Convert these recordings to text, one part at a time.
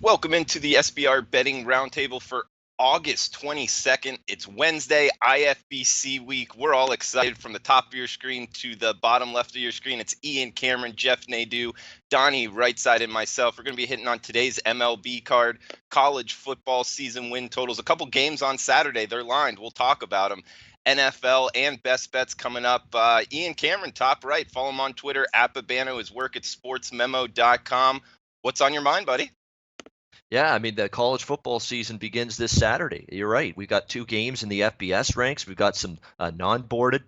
Welcome into the SBR Betting Roundtable for August 22nd. It's Wednesday, IFBC week. We're all excited from the top of your screen to the bottom left of your screen. It's Ian Cameron, Jeff Nadeau, Donnie right side, and myself. We're going to be hitting on today's MLB card, college football season win totals. A couple games on Saturday. They're lined. We'll talk about them. NFL and best bets coming up. Ian Cameron, top right. Follow him on Twitter, @Babano, his work at sportsmemo.com. What's on your mind, buddy? Yeah, I mean, the college football season begins this Saturday. You're right. We've got 2 games in the FBS ranks. We've got some non-boarded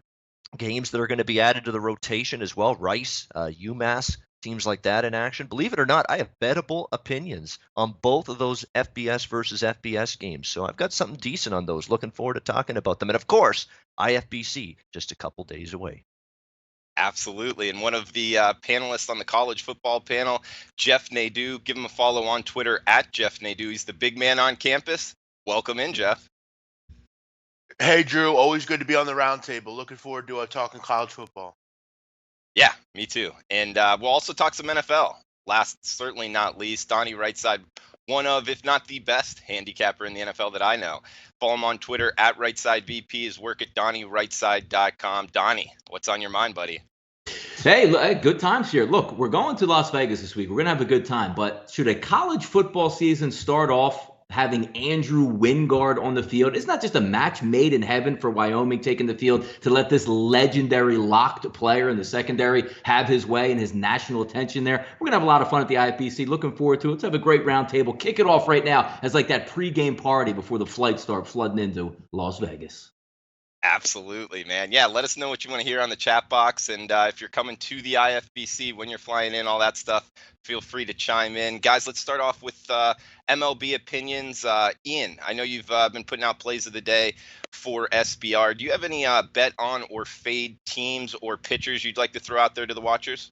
games that are going to be added to the rotation as well. Rice, UMass, teams like that in action. Believe it or not, I have bettable opinions on both of those FBS versus FBS games. So I've got something decent on those. Looking forward to talking about them. And of course, IFBC just a couple days away. Absolutely. And one of the panelists on the college football panel, Jeff Nadeau. Give him a follow on Twitter @Jeff Nadeau. He's the big man on campus. Welcome in, Jeff. Hey, Drew. Always good to be on the roundtable. Looking forward to talking college football. Yeah, me too. And we'll also talk some NFL. Last, certainly not least, Donnie Rightside, one of, if not the best handicapper in the NFL that I know. Follow him on Twitter @RightSideVP. His work at DonnieRightside.com. Donnie, what's on your mind, buddy? Hey, good times here. Look, we're going to Las Vegas this week. We're going to have a good time. But should a college football season start off having Andrew Wingard on the field? It's not just a match made in heaven for Wyoming taking the field to let this legendary locked player in the secondary have his way and his national attention there. We're going to have a lot of fun at the IFBC. Looking forward to it. Let's have a great roundtable. Kick it off right now as like that pregame party before the flights start flooding into Las Vegas. Absolutely, man. Yeah, let us know what you want to hear on the chat box. And if you're coming to the IFBC, when you're flying in, all that stuff, feel free to chime in. Guys, let's start off with MLB Opinions. Ian, I know you've been putting out plays of the day for SBR. Do you have any bet on or fade teams or pitchers you'd like to throw out there to the watchers?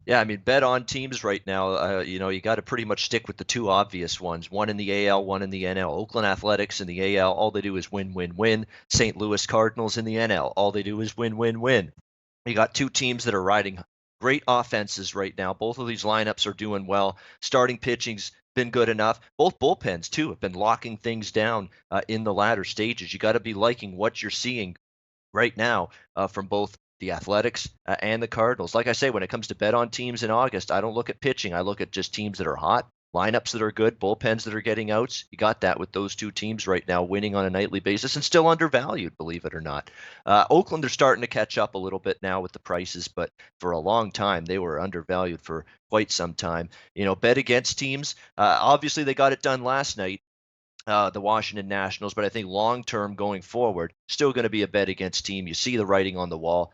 Yeah, I mean, bet on teams right now, you got to pretty much stick with the 2 obvious ones, one in the AL, one in the NL. Oakland Athletics in the AL, all they do is win, win, win. St. Louis Cardinals in the NL, all they do is win, win, win. You got 2 teams that are riding great offenses right now. Both of these lineups are doing well. Starting pitching's been good enough. Both bullpens, too, have been locking things down in the latter stages. You got to be liking what you're seeing right now from both the Athletics and the Cardinals. Like I say, when it comes to bet on teams in August, I don't look at pitching. I look at just teams that are hot, lineups that are good, bullpens that are getting outs. You got that with those 2 teams right now winning on a nightly basis and still undervalued, believe it or not. Oakland, they're starting to catch up a little bit now with the prices, but for a long time, they were undervalued for quite some time. Bet against teams. Obviously, they got it done last night. The Washington Nationals, but I think long-term going forward, still going to be a bet against team. You see the writing on the wall.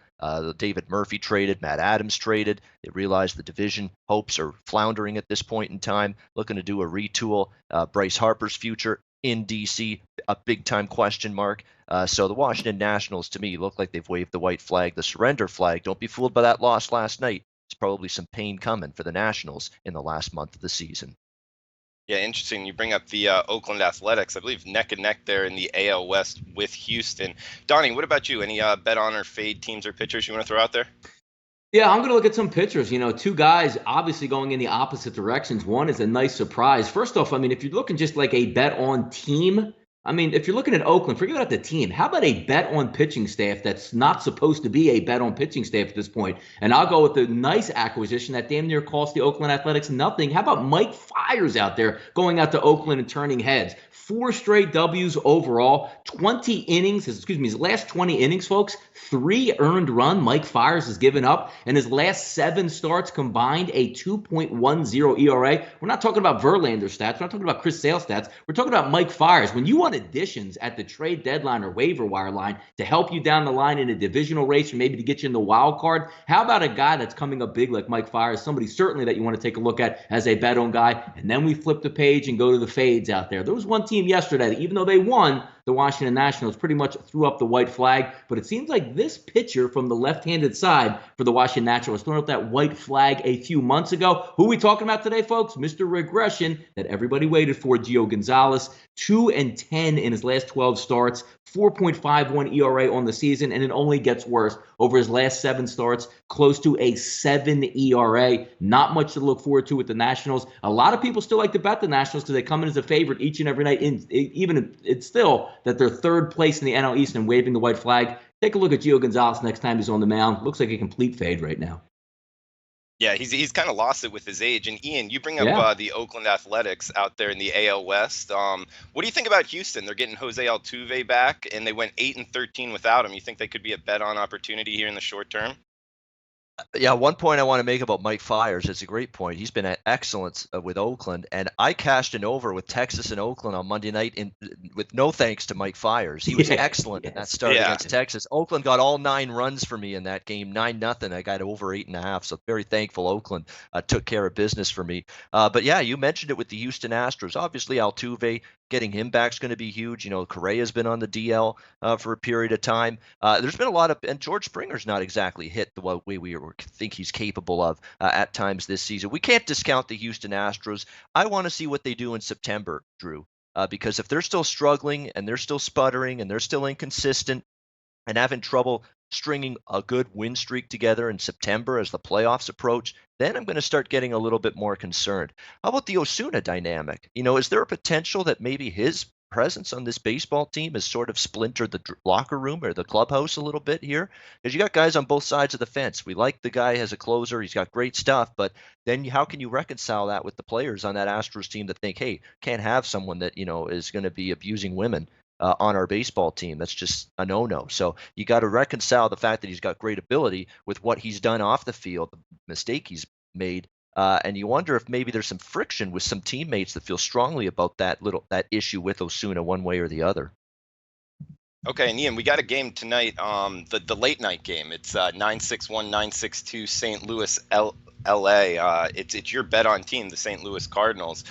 David Murphy traded, Matt Adams traded. They realized the division hopes are floundering at this point in time, looking to do a retool. Bryce Harper's future in D.C., a big-time question mark. So the Washington Nationals, to me, look like they've waved the white flag, the surrender flag. Don't be fooled by that loss last night. There's probably some pain coming for the Nationals in the last month of the season. Yeah, interesting. You bring up the Oakland Athletics, I believe neck and neck there in the AL West with Houston. Donnie, what about you? Any bet on or fade teams or pitchers you want to throw out there? Yeah, I'm going to look at some pitchers. 2 guys obviously going in the opposite directions. One is a nice surprise. First off, if you're looking just like a bet on team, if you're looking at Oakland, forget about the team. How about a bet on pitching staff that's not supposed to be a bet on pitching staff at this point? And I'll go with the nice acquisition that damn near cost the Oakland Athletics nothing. How about Mike Fiers out there going out to Oakland and turning heads? 4 straight W's overall, 20 innings, his last 20 innings, folks, 3 earned run Mike Fiers has given up, and his last 7 starts combined a 2.10 ERA. We're not talking about Verlander stats. We're not talking about Chris Sale stats. We're talking about Mike Fiers. When you want additions at the trade deadline or waiver wire line to help you down the line in a divisional race or maybe to get you in the wild card, how about a guy that's coming up big like Mike Fiers, somebody certainly that you want to take a look at as a bet on guy? And then we flip the page and go to the fades out there. There was one team yesterday that, even though they won, the Washington Nationals pretty much threw up the white flag. But it seems like this pitcher from the left-handed side for the Washington Nationals threw up that white flag a few months ago. Who are we talking about today, folks? Mr. Regression that everybody waited for, Gio Gonzalez. 2-10 in his last 12 starts, 4.51 ERA on the season, and it only gets worse over his last 7 starts, close to a 7 ERA. Not much to look forward to with the Nationals. A lot of people still like to bet the Nationals because they come in as a favorite each and every night, even if it's still that they're third place in the NL East and waving the white flag. Take a look at Gio Gonzalez next time he's on the mound. Looks like a complete fade right now. Yeah, he's kind of lost it with his age. And Ian, you bring up the Oakland Athletics out there in the AL West. What do you think about Houston? They're getting Jose Altuve back, and they went 8-13 without him. You think they could be a bet-on opportunity here in the short term? Yeah, one point I want to make about Mike Fiers. It's a great point. He's been excellent with Oakland, and I cashed an over with Texas and Oakland on Monday night with no thanks to Mike Fiers. He was excellent in that start against Texas. Oakland got all 9 runs for me in that game, 9-0. I got over 8.5, so very thankful Oakland took care of business for me. But yeah, you mentioned it with the Houston Astros. Obviously, Altuve, getting him back is going to be huge. You know, Correa's been on the DL for a period of time. There's been a lot of, and George Springer's not exactly hit the way we think he's capable of at times this season. We can't discount the Houston Astros. I want to see what they do in September, Drew, because if they're still struggling and they're still sputtering and they're still inconsistent and having trouble stringing a good win streak together in September as the playoffs approach, then I'm going to start getting a little bit more concerned. How about the Osuna dynamic? You know, is there a potential that maybe his presence on this baseball team has sort of splintered the locker room or the clubhouse a little bit here? Because you got guys on both sides of the fence. We like the guy as a closer. He's got great stuff, but then how can you reconcile that with the players on that Astros team that think, hey, can't have someone that, you know, is going to be abusing women on our baseball team? That's just a no-no. So you got to reconcile the fact that he's got great ability with what he's done off the field, the mistake he's made. And you wonder if maybe there's some friction with some teammates that feel strongly about that issue with Osuna one way or the other. Okay, and Ian, we got a game tonight, the late night game. It's 9-6-1, 9-6-2 St. Louis LA. It's your bet on team, the St. Louis Cardinals.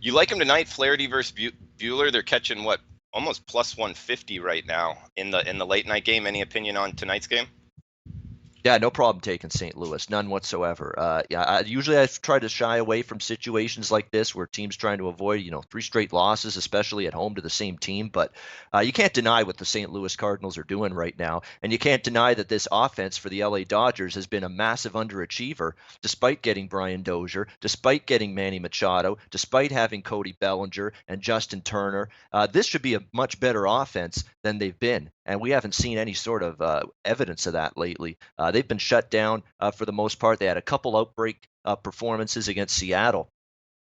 You like them tonight, Flaherty versus Buehler. They're catching what, almost plus 150 right now in the late night game. Any opinion on tonight's game? Yeah, no problem taking St. Louis, none whatsoever. Usually I try to shy away from situations like this where teams trying to avoid, 3 straight losses, especially at home to the same team. But you can't deny what the St. Louis Cardinals are doing right now, and you can't deny that this offense for the LA Dodgers has been a massive underachiever, despite getting Brian Dozier, despite getting Manny Machado, despite having Cody Bellinger and Justin Turner. This should be a much better offense than they've been, and we haven't seen any sort of evidence of that lately. They've been shut down for the most part. They had a couple outbreak performances against Seattle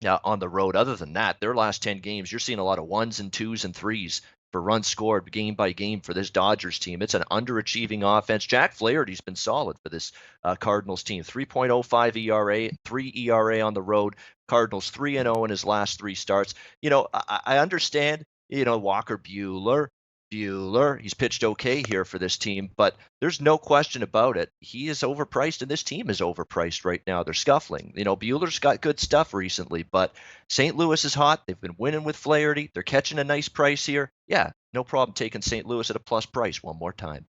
on the road. Other than that, their last 10 games, you're seeing a lot of 1s and 2s and 3s for runs scored game by game for this Dodgers team. It's an underachieving offense. Jack Flaherty's been solid for this Cardinals team. 3.05 ERA, 3 ERA on the road. Cardinals 3-0 in his last 3 starts. I understand, Walker Buehler, he's pitched okay here for this team, but there's no question about it. He is overpriced, and this team is overpriced right now. They're scuffling. Buehler's got good stuff recently, but St. Louis is hot. They've been winning with Flaherty. They're catching a nice price here. Yeah, no problem taking St. Louis at a plus price one more time.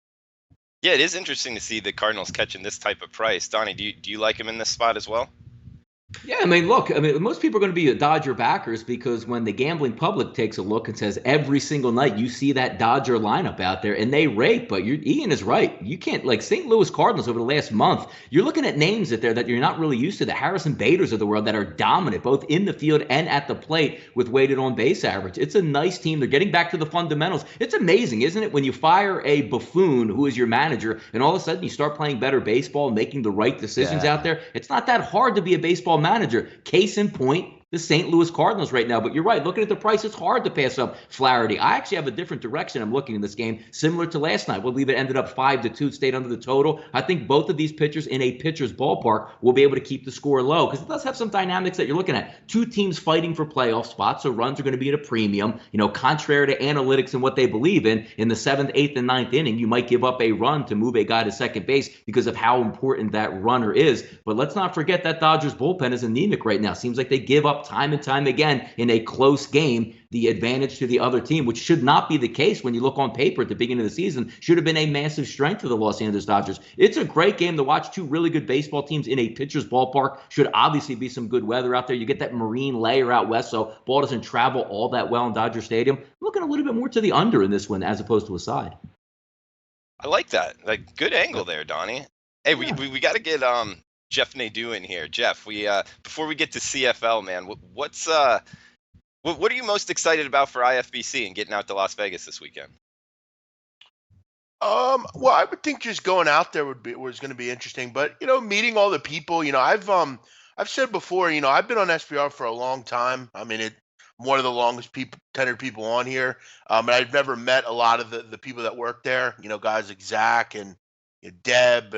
Yeah, it is interesting to see the Cardinals catching this type of price. Donnie, do you like him in this spot as well? Yeah, look, most people are going to be Dodger backers because when the gambling public takes a look and says every single night you see that Dodger lineup out there and they rake, but Ian is right. You can't, like St. Louis Cardinals over the last month, you're looking at names out there that you're not really used to, the Harrison Baders of the world that are dominant both in the field and at the plate with weighted on base average. It's a nice team. They're getting back to the fundamentals. It's amazing, isn't it, when you fire a buffoon who is your manager and all of a sudden you start playing better baseball, making the right decisions out there. It's not that hard to be a baseball manager. Case in point, the St. Louis Cardinals right now. But you're right, looking at the price, it's hard to pass up Flaherty. I actually have a different direction I'm looking in this game, similar to last night. We'll leave it ended up 5-2, stayed under the total. I think both of these pitchers in a pitcher's ballpark will be able to keep the score low because it does have some dynamics that you're looking at. 2 teams fighting for playoff spots, so runs are going to be at a premium. Contrary to analytics and what they believe in the 7th, 8th, and 9th inning, you might give up a run to move a guy to second base because of how important that runner is. But let's not forget that Dodgers bullpen is anemic right now. Seems like they give up time and time again in a close game. the advantage to the other team, which should not be the case when you look on paper at the beginning of the season. Should have been a massive strength for the Los Angeles Dodgers. It's a great game to watch. Two really good baseball teams in a pitcher's ballpark. Should obviously be some good weather out there. You get that marine layer out west, so ball doesn't travel all that well in Dodger Stadium. I'm looking a little bit more to the under in this one as opposed to a side. I like that. Like, good angle there, Donnie. Hey, we got to get Jeff Nadeau in here. Jeff, we before we get to CFL, man, what are you most excited about for IFBC and getting out to Las Vegas this weekend? Well, I would think just going out there was going to be interesting, but meeting all the people. I've said before, I've been on SBR for a long time. I mean, one of the longest tenured people on here. And I've never met a lot of the people that work there. Guys like Zach and Deb.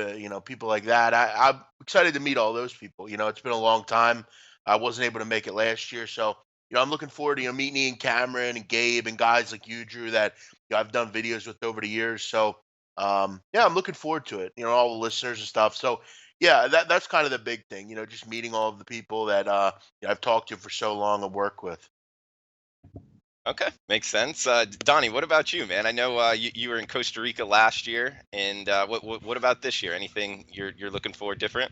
People like that. I'm excited to meet all those people. It's been a long time. I wasn't able to make it last year, so I'm looking forward to meeting Ian Cameron and Gabe and guys like you, Drew, that I've done videos with over the years. So I'm looking forward to it. All the listeners and stuff. So yeah, that's kind of the big thing. Just meeting all of the people that I've talked to for so long and work with. Okay, makes sense. Donnie, what about you, man? I know you were in Costa Rica last year, and what about this year? Anything you're looking for different?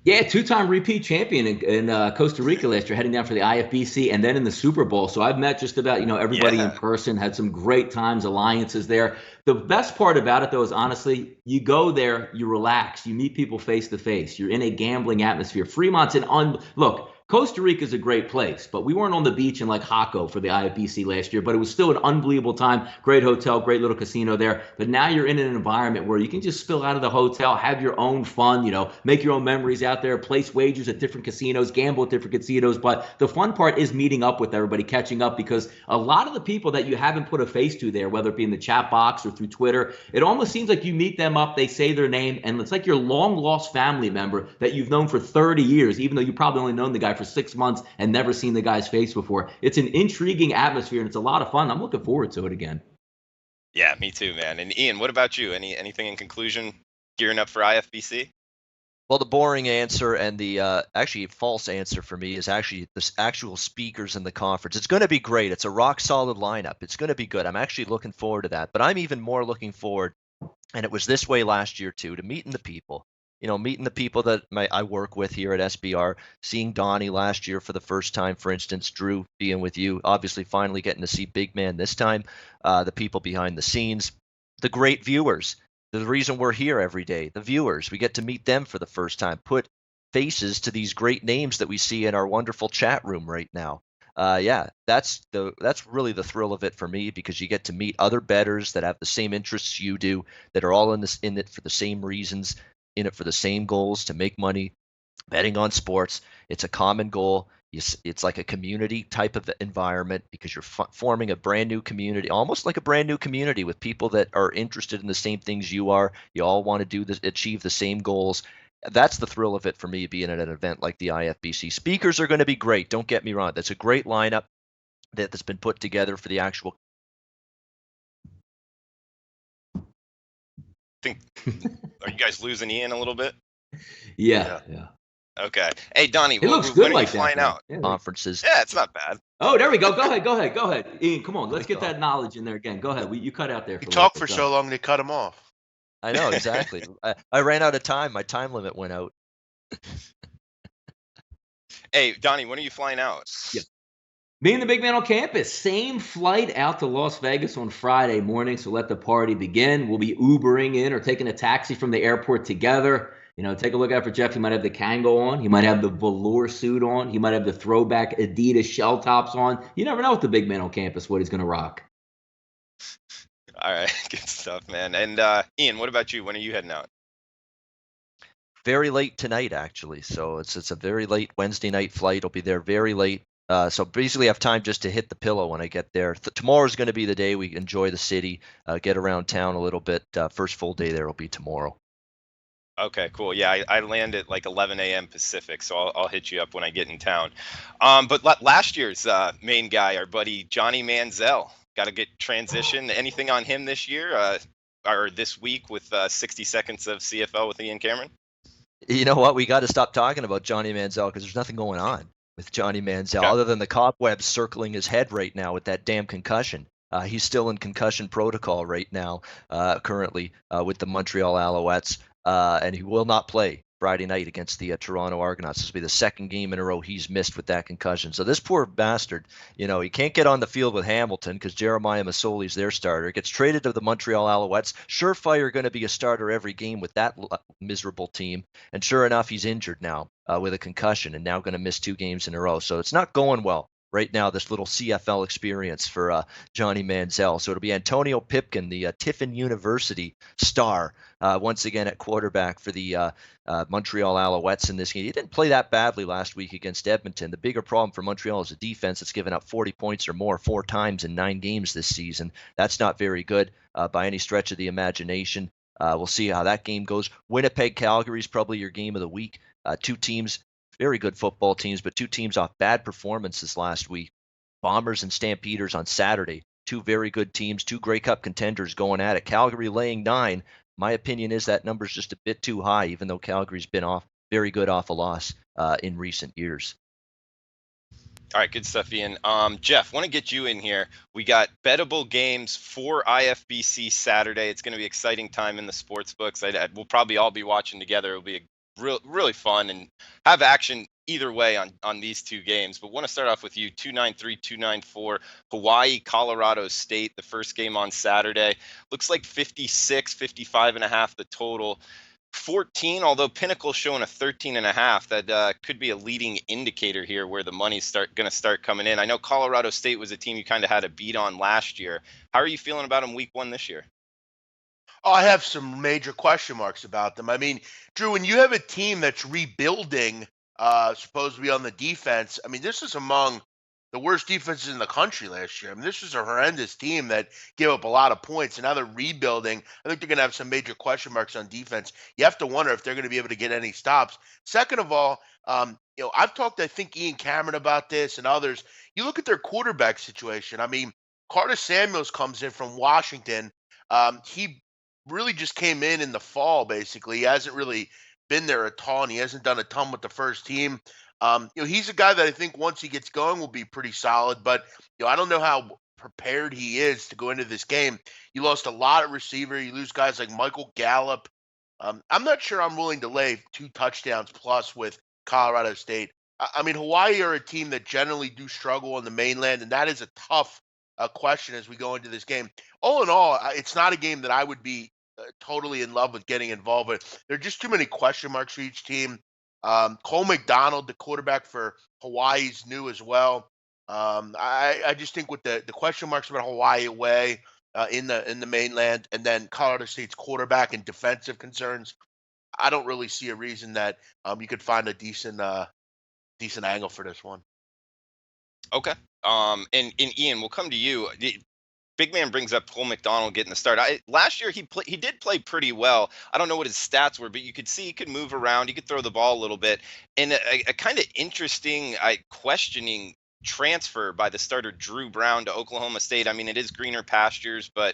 Yeah, two-time repeat champion in Costa Rica last year, heading down for the IFBC and then in the Super Bowl. So I've met just about everybody in person, had some great times, alliances there. The best part about it, though, is honestly, you go there, you relax, you meet people face to face, you're in a gambling atmosphere. Fremont's look. Costa Rica is a great place, but we weren't on the beach in like Jaco for the IFBC last year, but it was still an unbelievable time. Great hotel, great little casino there. But now you're in an environment where you can just spill out of the hotel, have your own fun, make your own memories out there, place wagers at different casinos, gamble at different casinos. But the fun part is meeting up with everybody, catching up, because a lot of the people that you haven't put a face to there, whether it be in the chat box or through Twitter, it almost seems like you meet them up, they say their name, and it's like your long lost family member that you've known for 30 years, even though you probably only known the guy for 6 months and never seen the guy's face before. It's an intriguing atmosphere and it's a lot of fun. I'm looking forward to it again. Yeah, me too, man. And Ian, what about you? Anything in conclusion, gearing up for IFBC? Well, the boring answer and the actually false answer for me is actually the actual speakers in the conference. It's going to be great. It's a rock solid lineup. It's going to be good. I'm actually looking forward to that. But I'm even more looking forward, and it was this way last year too, to meeting the people. Meeting the people that I work with here at SBR, seeing Donnie last year for the first time, for instance, Drew being with you, obviously finally getting to see Big Man this time, the people behind the scenes, the great viewers, the reason we're here every day, the viewers, we get to meet them for the first time, put faces to these great names that we see in our wonderful chat room right now. That's really the thrill of it for me, because you get to meet other bettors that have the same interests you do, that are all in it for the same reasons, in it for the same goals, to make money, betting on sports. It's a common goal. It's like a community type of environment, because you're forming a brand new community, almost like a brand new community with people that are interested in the same things you are. You all want to achieve the same goals. That's the thrill of it for me, being at an event like the IFBC. Speakers are going to be great. Don't get me wrong. That's a great lineup that's been put together for the actual. Are you guys losing Ian a little bit? Yeah. Okay. Hey, Donnie, it looks good when like are you flying out? Yeah. Conferences. Yeah, it's not bad. Oh, there we go. Go ahead. Ian, come on. Let's get that knowledge in there again. Go ahead. You cut out there. You talk for so long, they cut him off. I know, exactly. I ran out of time. My time limit went out. Hey, Donnie, when are you flying out? Yeah. Me and the big man on campus, same flight out to Las Vegas on Friday morning, so let the party begin. We'll be Ubering in or taking a taxi from the airport together. Take a look out for Jeff. He might have the Kango on. He might have the velour suit on. He might have the throwback Adidas shell tops on. You never know with the big man on campus what he's going to rock. All right, good stuff, man. And Ian, what about you? When are you heading out? Very late tonight, actually. So it's a very late Wednesday night flight. I'll be there very late. So basically have time just to hit the pillow when I get there. Tomorrow's going to be the day we enjoy the city, get around town a little bit. First full day there will be tomorrow. Okay, cool. Yeah, I land at like 11 a.m. Pacific, so I'll hit you up when I get in town. But last year's main guy, our buddy Johnny Manziel, got to get transition. Anything on him this year or this week with 60 seconds of CFL with Ian Cameron? You know what? We got to stop talking about Johnny Manziel because there's nothing going on with Johnny Manziel, Yeah. other than the cobwebs circling his head right now with that damn concussion. He's still in concussion protocol right now, currently with the Montreal Alouettes, and he will not play Friday night against the Toronto Argonauts. This will be the second game in a row he's missed with that concussion. So this poor bastard, he can't get on the field with Hamilton because Jeremiah Masoli's their starter. Gets traded to the Montreal Alouettes. Surefire going to be a starter every game with that miserable team. And sure enough, he's injured now with a concussion and now going to miss 2 games in a row. So it's not going well right now, this little CFL experience for Johnny Manziel. So it'll be Antonio Pipkin, the Tiffin University star, once again at quarterback for the Montreal Alouettes in this game. He didn't play that badly last week against Edmonton. The bigger problem for Montreal is a defense that's given up 40 points or more 4 times in 9 games this season. That's not very good by any stretch of the imagination. We'll see how that game goes. Winnipeg-Calgary is probably your game of the week. 2 teams, very good football teams, but 2 teams off bad performances last week. Bombers and Stampeders on Saturday. 2 very good teams, 2 Grey Cup contenders going at it. Calgary laying 9. My opinion is that number's just a bit too high, even though Calgary's been very good off a loss in recent years. All right, good stuff, Ian. Jeff, want to get you in here. We got bettable games for IFBC Saturday. It's going to be an exciting time in the sports books. We'll probably all be watching together. It'll be really fun and have action either way on these 2 games. But want to start off with you, 293, 294, Hawaii, Colorado State, the first game on Saturday. Looks like 56, 55.5 the total. 14, although Pinnacle showing a 13.5, that could be a leading indicator here where the money's going to start coming in. I know Colorado State was a team you kind of had a beat on last year. How are you feeling about them week 1 this year? Oh, I have some major question marks about them. I mean, Drew, when you have a team that's rebuilding, supposed to be on the defense, I mean, this is among the worst defenses in the country last year. I mean, this was a horrendous team that gave up a lot of points, and now they're rebuilding. I think they're going to have some major question marks on defense. You have to wonder if they're going to be able to get any stops. Second of all, I've talked, I think, Ian Cameron about this and others. You look at their quarterback situation. I mean, Carter Samuels comes in from Washington. He really just came in the fall, basically. He hasn't really been there a ton. He hasn't done a ton with the first team. He's a guy that I think once he gets going will be pretty solid, but I don't know how prepared he is to go into this game. You lost a lot of receiver. You lose guys like Michael Gallup. I'm not sure I'm willing to lay 2 touchdowns plus with Colorado State. I mean, Hawaii are a team that generally do struggle on the mainland, and that is a tough question as we go into this game. All in all, it's not a game that I would be totally in love with getting involved with. There are just too many question marks for each team. Cole Mcdonald, the quarterback for Hawaii, is new as well. I just think with the question marks about Hawaii away in the mainland, and then Colorado State's quarterback and defensive concerns, I don't really see a reason that you could find a decent angle for this one. Okay. And Ian, we'll come to you. Big man brings up Cole Mcdonald getting the start. Last year he did play pretty well. I don't know what his stats were, but you could see he could move around. He could throw the ball a little bit. And a kind of interesting, questioning transfer by the starter Drew Brown to Oklahoma State. I mean, it is greener pastures, but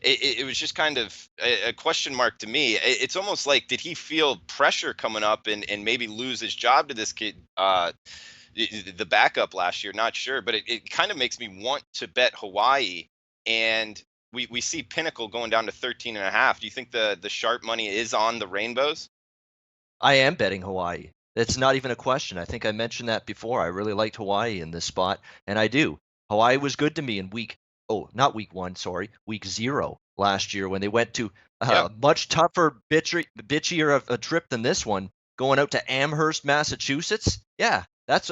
it was just kind of a question mark to me. It's almost like, did he feel pressure coming up and maybe lose his job to this kid? The backup last year, not sure, but it kind of makes me want to bet Hawaii. And we see Pinnacle going down to 13.5. Do you think the sharp money is on the Rainbows? I am betting Hawaii. It's not even a question. I think I mentioned that before. I really liked Hawaii in this spot, and I do. Hawaii was good to me in week 0 last year when they went to a much tougher, bitchier of a trip than this one, going out to Amherst, Massachusetts. Yeah.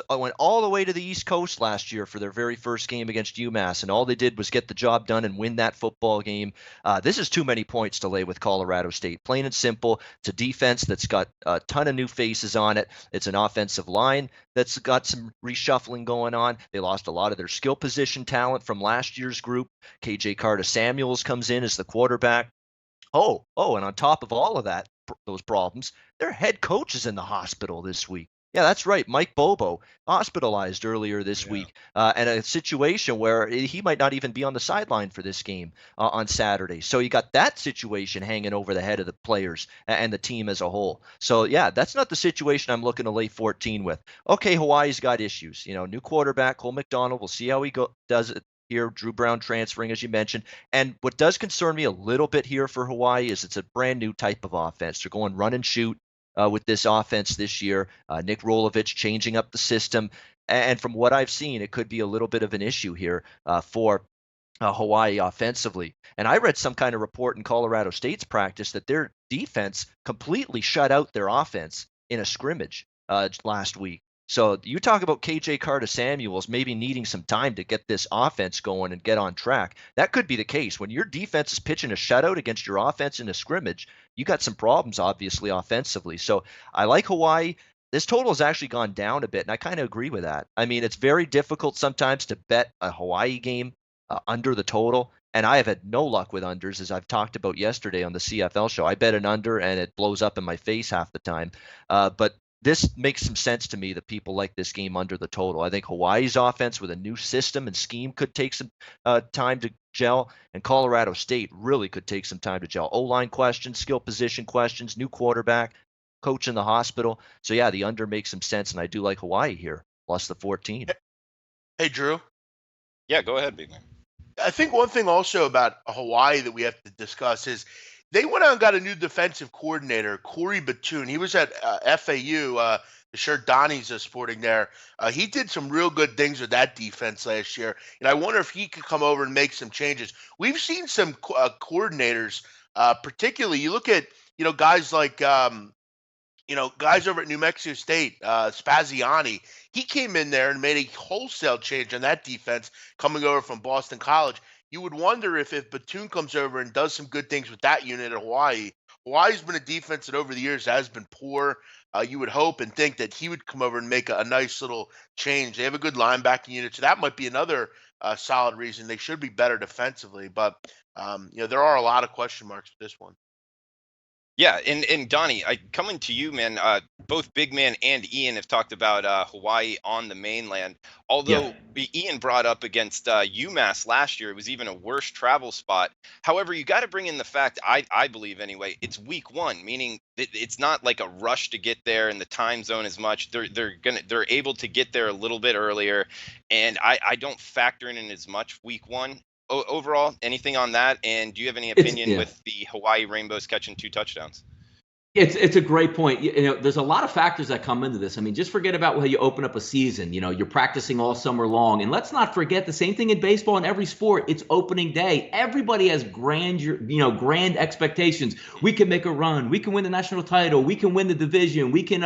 I went all the way to the East Coast last year for their very first game against UMass, and all they did was get the job done and win that football game. This is too many points to lay with Colorado State. Plain and simple. It's a defense that's got a ton of new faces on it. It's an offensive line that's got some reshuffling going on. They lost a lot of their skill position talent from last year's group. KJ Carter Samuels comes in as the quarterback. And on top of all of that, those problems, their head coach is in the hospital this week. Yeah, that's right. Mike Bobo hospitalized earlier this Yeah. week, and a situation where he might not even be on the sideline for this game on Saturday. So you got that situation hanging over the head of the players and the team as a whole. So yeah, that's not the situation I'm looking to lay 14 with. Okay, Hawaii's got issues. New quarterback, Cole Mcdonald. We'll see how he does it here. Drew Brown transferring, as you mentioned. And what does concern me a little bit here for Hawaii is it's a brand new type of offense. They're going run and shoot with this offense this year. Nick Rolovich changing up the system. And from what I've seen, it could be a little bit of an issue here for Hawaii offensively. And I read some kind of report in Colorado State's practice that their defense completely shut out their offense in a scrimmage last week. So you talk about KJ Carter-Samuels maybe needing some time to get this offense going and get on track. That could be the case. When your defense is pitching a shutout against your offense in a scrimmage, you got some problems, obviously, offensively. So I like Hawaii. This total has actually gone down a bit, and I kind of agree with that. I mean, it's very difficult sometimes to bet a Hawaii game under the total, and I have had no luck with unders, as I've talked about yesterday on the CFL show. I bet an under, and it blows up in my face half the time. But this makes some sense to me that people like this game under the total. I think Hawaii's offense with a new system and scheme could take some time to gel, and Colorado State really could take some time to gel. O-line questions, skill position questions, new quarterback, coach in the hospital. So yeah, the under makes some sense, and I do like Hawaii here, plus the 14. Hey, Drew. Yeah, go ahead, big man. I think one thing also about Hawaii that we have to discuss is they went out and got a new defensive coordinator, Corey Batoon. He was at FAU, the shirt Donnie's sporting there. He did some real good things with that defense last year, and I wonder if he could come over and make some changes. We've seen some coordinators, particularly you look at guys like guys over at New Mexico State, Spaziani. He came in there and made a wholesale change on that defense coming over from Boston College. You would wonder if Batoon comes over and does some good things with that unit at Hawaii. Hawaii's been a defense that over the years has been poor. You would hope and think that he would come over and make a nice little change. They have a good linebacking unit, so that might be another solid reason they should be better defensively. But there are a lot of question marks with this one. Yeah, and Donnie, coming to you, man. Both Big Man and Ian have talked about Hawaii on the mainland. Although Ian brought up against UMass last year, it was even a worse travel spot. However, you got to bring in the fact, I believe anyway, it's week one, meaning it's not like a rush to get there in the time zone as much. They're able to get there a little bit earlier, and I don't factor in as much week one. Overall, anything on that? And do you have any opinion with the Hawaii Rainbows catching 2 touchdowns? It's a great point. There's a lot of factors that come into this. I mean, just forget about how you open up a season. You're practicing all summer long. And let's not forget the same thing in baseball and every sport. It's opening day. Everybody has grand expectations. We can make a run. We can win the national title. We can win the division. We can,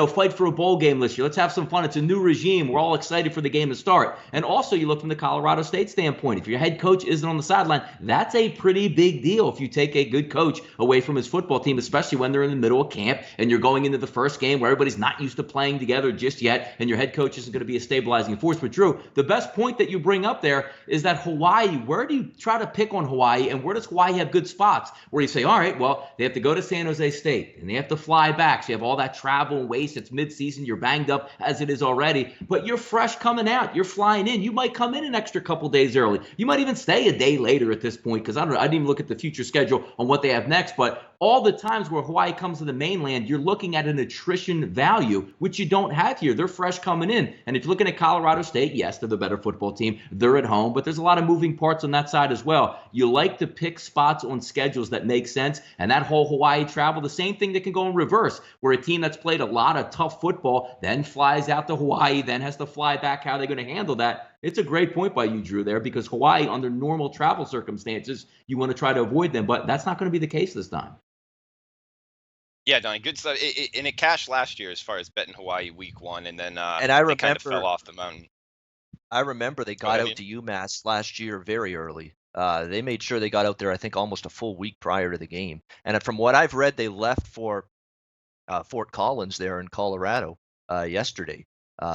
fight for a bowl game this year. Let's have some fun. It's a new regime. We're all excited for the game to start. And also, you look from the Colorado State standpoint. If your head coach isn't on the sideline, that's a pretty big deal if you take a good coach away from his football team, especially when they're in the middle of camp and you're going into the first game where everybody's not used to playing together just yet, and your head coach isn't going to be a stabilizing force. But Drew, the best point that you bring up there is that Hawaii, where do you try to pick on Hawaii, and where does Hawaii have good spots where you say, all right, well, they have to go to San Jose State and they have to fly back, so you have all that travel and waste. It's midseason, you're banged up as it is already, but you're fresh coming out, you're flying in. You might come in an extra couple days early, you might even stay a day later at this point, because I didn't even look at the future schedule on what they have next. But all the times where Hawaii comes to the mainland, you're looking at an attrition value, which you don't have here. They're fresh coming in. And if you're looking at Colorado State, yes, they're the better football team. They're at home, but there's a lot of moving parts on that side as well. You like to pick spots on schedules that make sense. And that whole Hawaii travel, the same thing that can go in reverse, where a team that's played a lot of tough football then flies out to Hawaii, then has to fly back. How are they going to handle that? It's a great point by you, Drew, there, because Hawaii, under normal travel circumstances, you want to try to avoid them, but that's not going to be the case this time. Yeah, Donnie, good stuff. And it cashed last year as far as betting Hawaii week one, and then and I remember, they kind of fell off the mountain. I remember they got out to UMass last year very early. They made sure they got out there, I think, almost a full week prior to the game. And from what I've read, they left for Fort Collins there in Colorado yesterday.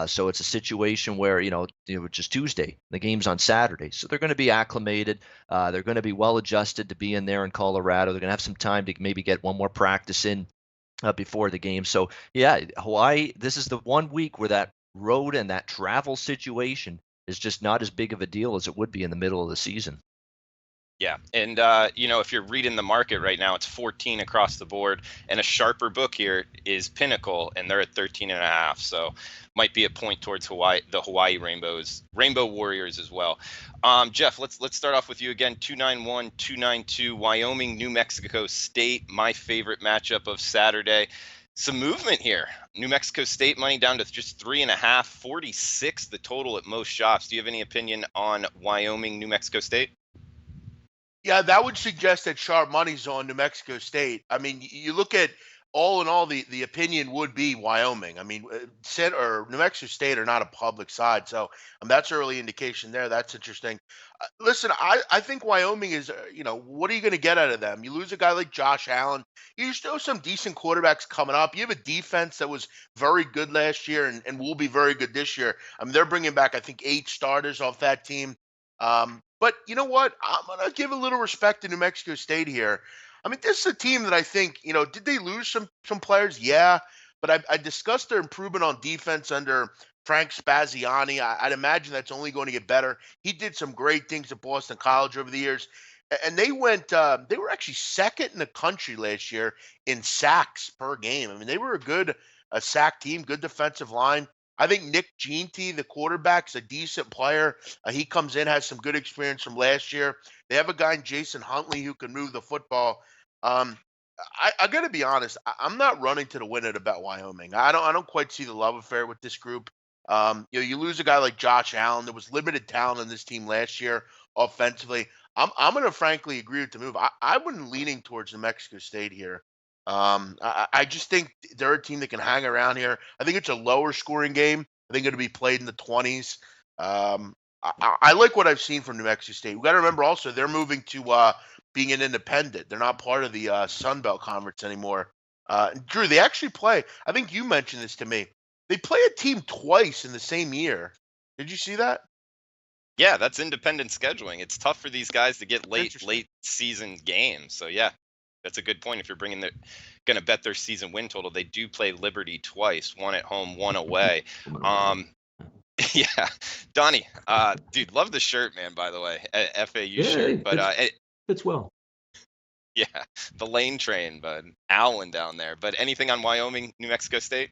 So it's a situation where, which is Tuesday. The game's on Saturday. So they're going to be acclimated. They're going to be well adjusted to be in there in Colorado. They're going to have some time to maybe get one more practice in before the game. So yeah, Hawaii, this is the one week where that road and that travel situation is just not as big of a deal as it would be in the middle of the season. Yeah, and if you're reading the market right now, it's 14 across the board, and a sharper book here is Pinnacle, and they're at 13.5. So might be a point towards the Hawaii Rainbow Warriors as well. Jeff, let's start off with you again. 291, 292, Wyoming, New Mexico State, my favorite matchup of Saturday. Some movement here. New Mexico State money down to just 3.5, 46 the total at most shops. Do you have any opinion on Wyoming, New Mexico State? Yeah, that would suggest that sharp money's on New Mexico State. I mean, you look at all in all, the opinion would be Wyoming. I mean, New Mexico State are not a public side, so that's an early indication there. That's interesting. Listen, I think Wyoming is, what are you going to get out of them? You lose a guy like Josh Allen. You still have some decent quarterbacks coming up. You have a defense that was very good last year and will be very good this year. I mean, they're bringing back, I think, 8 starters off that team. But you know what? I'm going to give a little respect to New Mexico State here. I mean, this is a team that I think, did they lose some players? Yeah. But I discussed their improvement on defense under Frank Spaziani. I'd imagine that's only going to get better. He did some great things at Boston College over the years. And they were actually second in the country last year in sacks per game. I mean, they were a sack team, good defensive line. I think Nick Ginty, the quarterback, is a decent player. He comes in, has some good experience from last year. They have a guy in Jason Huntley who can move the football. I got to be honest. I'm not running to the win at about Wyoming. I don't quite see the love affair with this group. You lose a guy like Josh Allen. There was limited talent on this team last year offensively. I'm going to frankly agree with the move. I wouldn't leaning towards New Mexico State here. I just think they're a team that can hang around here. I think it's a lower scoring game. I think it'll be played in the 20s. I like what I've seen from New Mexico State. We got to remember also they're moving to being an independent. They're not part of the Sun Belt Conference anymore. Drew, they actually play. I think you mentioned this to me. They play a team twice in the same year. Did you see that? Yeah, that's independent scheduling. It's tough for these guys to get late season games. So yeah. That's a good point. If you're going to bet their season win total, they do play Liberty twice, one at home, one away. Yeah, Donnie, dude, love the shirt, man. By the way, FAU shirt, but fits well. Yeah, the lane train, but Allen down there. But anything on Wyoming, New Mexico State?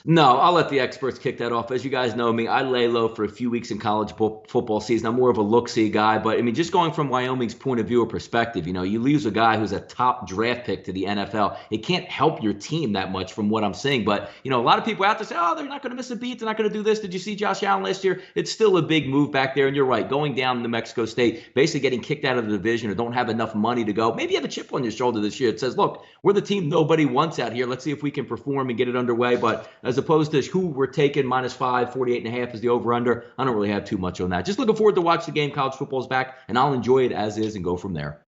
No, I'll let the experts kick that off. As you guys know me, I lay low for a few weeks in college football season. I'm more of a look-see guy. But, I mean, just going from Wyoming's point of view or perspective, you lose a guy who's a top draft pick to the NFL. It can't help your team that much from what I'm seeing. But, a lot of people out there say, oh, they're not going to miss a beat. They're not going to do this. Did you see Josh Allen last year? It's still a big move back there. And you're right, going down to New Mexico State, basically getting kicked out of the division or don't have enough money to go. Maybe you have a chip on your shoulder this year. It says, look, we're the team nobody wants out here. Let's see if we can perform and get it underway. But as opposed to who we're taking, -5, 48.5 is the over-under. I don't really have too much on that. Just looking forward to watch the game. College football's back, and I'll enjoy it as is and go from there.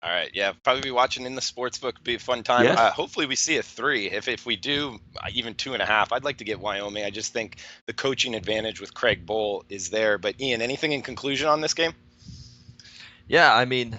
All right, yeah, probably be watching in the Sportsbook. Be a fun time. Yes. Hopefully we see a 3. If we do, even 2.5, I'd like to get Wyoming. I just think the coaching advantage with Craig Bohl is there. But Ian, anything in conclusion on this game? Yeah, I mean,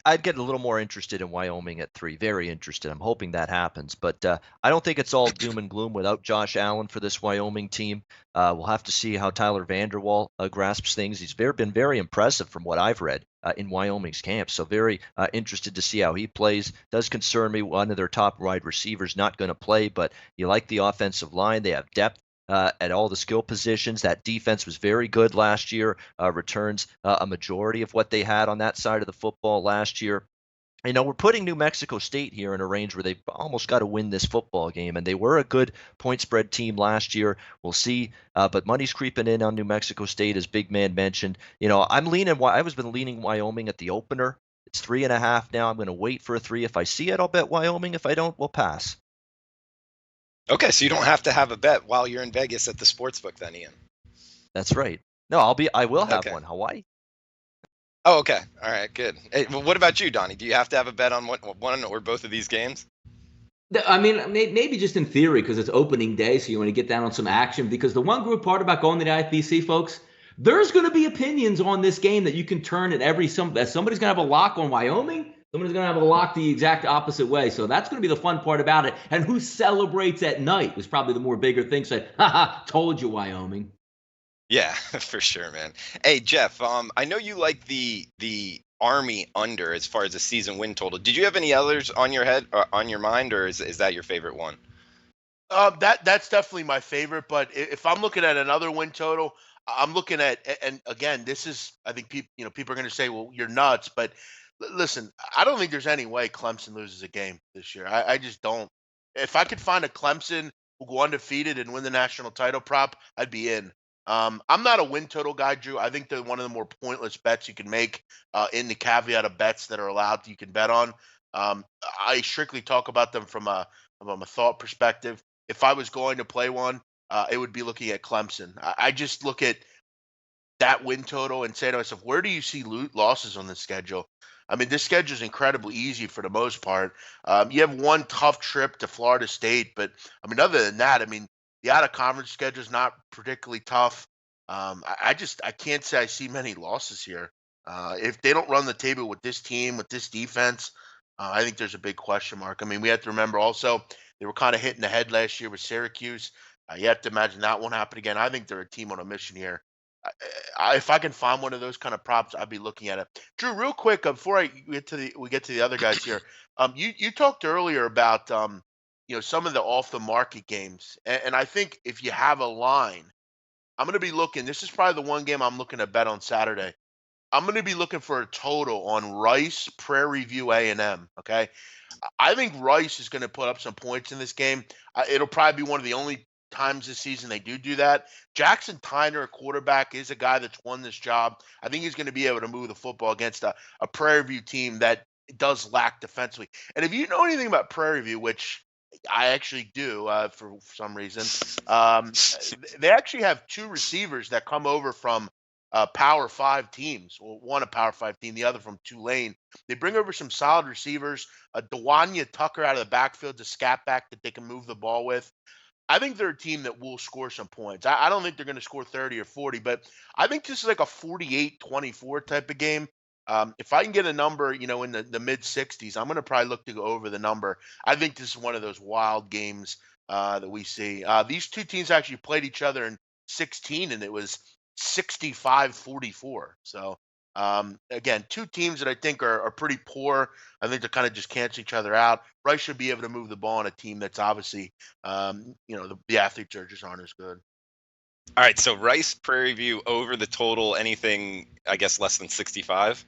I'd get a little more interested in Wyoming at 3. Very interested. I'm hoping that happens. But I don't think it's all doom and gloom without Josh Allen for this Wyoming team. We'll have to see how Tyler Vanderwall grasps things. He's been very impressive from what I've read in Wyoming's camp. So very interested to see how he plays. Does concern me one of their top wide receivers not going to play, but you like the offensive line. They have depth at all the skill positions. That defense was very good last year, returns a majority of what they had on that side of the football last year. We're putting New Mexico State here in a range where they've almost got to win this football game, and they were a good point spread team last year. We'll see, but money's creeping in on New Mexico State, as Big Man mentioned. I was been leaning Wyoming at the opener. It's 3.5 now. I'm going to wait for a 3. If I see it, I'll bet Wyoming. If I don't, we'll pass. Okay, so you don't have to have a bet while you're in Vegas at the Sportsbook then, Ian. That's right. No, I will have one. Hawaii. Oh, okay. All right, good. Hey, well, what about you, Donnie? Do you have to have a bet on one or both of these games? I mean, maybe just in theory because it's opening day, so you want to get down on some action. Because the one good part about going to the IFBC, folks, there's going to be opinions on this game that you can turn at somebody's going to have a lock on Wyoming. Someone's going to have a lock the exact opposite way. So that's going to be the fun part about it. And who celebrates at night is probably the more bigger thing. Say, haha, told you, Wyoming. Yeah, for sure, man. Hey, Jeff, I know you like the Army under as far as the season win total. Did you have any others on your head or on your mind, or is that your favorite one? That's definitely my favorite. But if I'm looking at another win total, I'm looking at, and again, this is, I think people are going to say, well, you're nuts. But listen, I don't think there's any way Clemson loses a game this year. I just don't. If I could find a Clemson who go undefeated and win the national title prop, I'd be in. I'm not a win total guy, Drew. I think they're one of the more pointless bets you can make in the caveat of bets that are allowed you can bet on. I strictly talk about them from a thought perspective. If I was going to play one, it would be looking at Clemson. I just look at that win total and say to myself, where do you see losses on the schedule? I mean, this schedule is incredibly easy for the most part. You have one tough trip to Florida State, but I mean, other than that, I mean, the out-of-conference schedule is not particularly tough. I can't say I see many losses here. If they don't run the table with this team, with this defense, I think there's a big question mark. I mean, we have to remember also they were kind of hitting the head last year with Syracuse. You have to imagine that won't happen again. I think they're a team on a mission here. If I can find one of those kind of props, I'd be looking at it. Drew, real quick before we get to the other guys here. You talked earlier about some of the off the market games, and I think if you have a line, I'm going to be looking. This is probably the one game I'm looking to bet on Saturday. I'm going to be looking for a total on Rice, Prairie View, A&M. Okay, I think Rice is going to put up some points in this game. It'll probably be one of the only times this season they do that. Jackson Tyner, a quarterback, is a guy that's won this job. I think he's going to be able to move the football against a Prairie View team that does lack defensively. And if you know anything about Prairie View, which I actually do for some reason, they actually have two receivers that come over from Power 5 teams. Well, one a Power 5 team, the other from Tulane. They bring over some solid receivers. Dewanya Tucker out of the backfield, a scat back that they can move the ball with. I think they're a team that will score some points. I don't think they're going to score 30 or 40, but I think this is like a 48-24 type of game. If I can get a number, in the mid 60s, I'm going to probably look to go over the number. I think this is one of those wild games that we see. These two teams actually played each other in 16, and it was 65-44. So, again, two teams that I think are pretty poor. I think they kind of just cancel each other out. Rice should be able to move the ball on a team that's obviously, the athletes are just aren't as good. All right, so Rice, Prairie View over the total, anything, I guess, less than 65?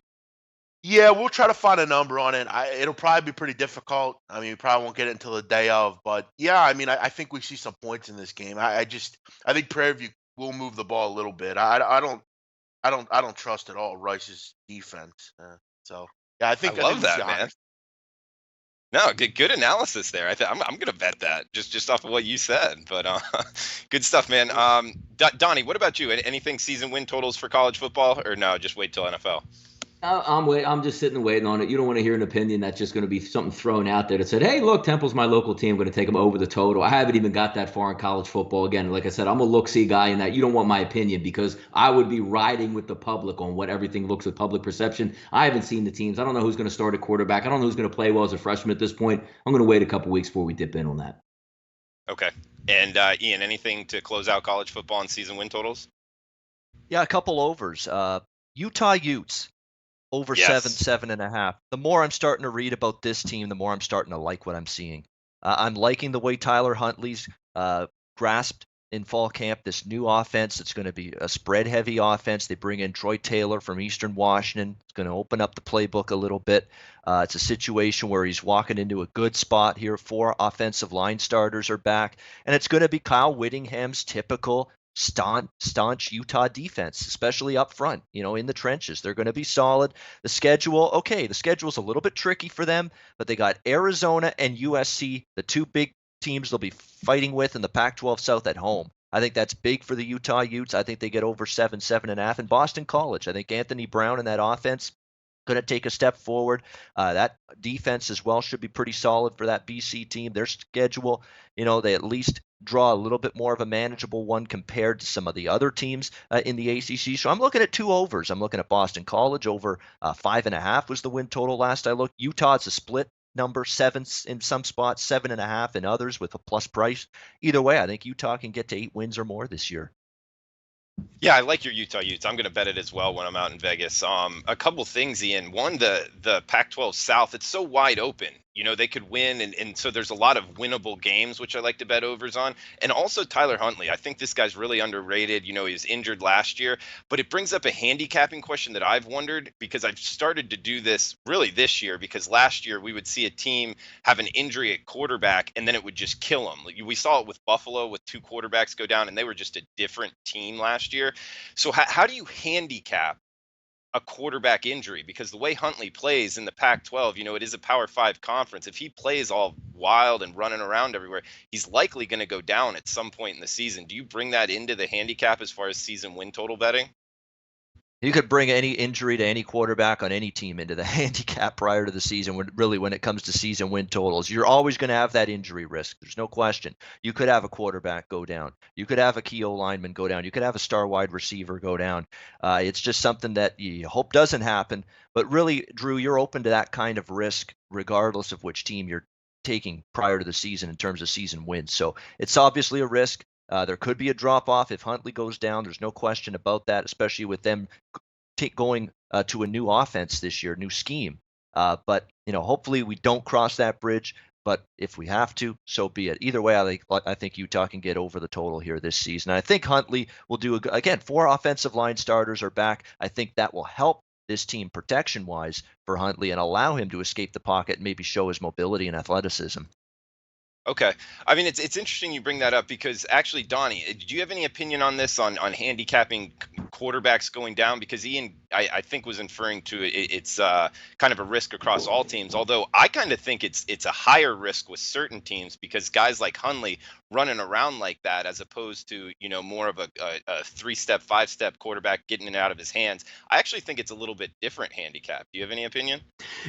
Yeah, we'll try to find a number on it. It'll probably be pretty difficult. I mean, we probably won't get it until the day of. But, yeah, I mean, I think we see some points in this game. I think Prairie View will move the ball a little bit. I don't trust at all Rice's defense. So, yeah, I love that, man. No, good analysis there. I'm going to bet that just off of what you said. But good stuff, man. Donnie, what about you? Anything season win totals for college football, or no? Just wait till NFL. I'm just sitting and waiting on it. You don't want to hear an opinion that's just going to be something thrown out there that said, hey, look, Temple's my local team. I'm going to take them over the total. I haven't even got that far in college football. Again, like I said, I'm a look-see guy in that you don't want my opinion because I would be riding with the public on what everything looks with public perception. I haven't seen the teams. I don't know who's going to start at quarterback. I don't know who's going to play well as a freshman at this point. I'm going to wait a couple weeks before we dip in on that. Okay. And Ian, anything to close out college football and season win totals? Yeah, a couple overs. Utah Utes. Over Yes. 7.5. The more I'm starting to read about this team, the more I'm starting to like what I'm seeing. I'm liking the way Tyler Huntley's grasped in fall camp this new offense. It's going to be a spread-heavy offense. They bring in Troy Taylor from Eastern Washington. It's going to open up the playbook a little bit. It's a situation where he's walking into a good spot here. 4 offensive line starters are back. And it's going to be Kyle Whittingham's typical staunch Utah defense, especially up front, in the trenches. They're going to be solid. The schedule's a little bit tricky for them, but they got Arizona and USC, the two big teams they'll be fighting with in the Pac-12 South at home. I think that's big for the Utah Utes. I think they get over 7.5. And Boston College, I think Anthony Brown in that offense, going to take a step forward. That defense as well should be pretty solid for that BC team. Their schedule, they at least draw a little bit more of a manageable one compared to some of the other teams in the ACC. So I'm looking at 2 overs. I'm looking at Boston College over 5.5 was the win total last I looked. Utah's a split number, 7 in some spots, 7.5 in others with a plus price. Either way, I think Utah can get to 8 wins or more this year. Yeah, I like your Utah Utes. I'm going to bet it as well when I'm out in Vegas. A couple things, Ian. One, the Pac-12 South, it's so wide open. They could win, and so there's a lot of winnable games, which I like to bet overs on. And also Tyler Huntley. I think this guy's really underrated. He was injured last year, but it brings up a handicapping question that I've wondered, because I've started to do this really this year, because last year we would see a team have an injury at quarterback and then it would just kill them. We saw it with Buffalo with 2 quarterbacks go down, and they were just a different team last year. So how do you handicap a quarterback injury? Because the way Huntley plays in the Pac-12, it is a Power 5 conference. If he plays all wild and running around everywhere, he's likely going to go down at some point in the season. Do you bring that into the handicap as far as season win total betting? You could bring any injury to any quarterback on any team into the handicap prior to the season. When it comes to season win totals, you're always going to have that injury risk. There's no question. You could have a quarterback go down. You could have a key O-lineman go down. You could have a star wide receiver go down. It's just something that you hope doesn't happen. But really, Drew, you're open to that kind of risk regardless of which team you're taking prior to the season in terms of season wins. So it's obviously a risk. There could be a drop-off if Huntley goes down. There's no question about that, especially with them going to a new offense this year, new scheme. But hopefully we don't cross that bridge. But if we have to, so be it. Either way, I think Utah can get over the total here this season. I think Huntley will do, again, 4 offensive line starters are back. I think that will help this team protection-wise for Huntley and allow him to escape the pocket and maybe show his mobility and athleticism. Okay. I mean, it's interesting you bring that up, because actually, Donnie, do you have any opinion on this, on handicapping quarterbacks going down? Because Ian, I think, was inferring to it's kind of a risk across all teams, although I kind of think it's a higher risk with certain teams, because guys like Huntley running around like that, as opposed to, more of a 3-step, 5-step quarterback getting it out of his hands. I actually think it's a little bit different handicap. Do you have any opinion?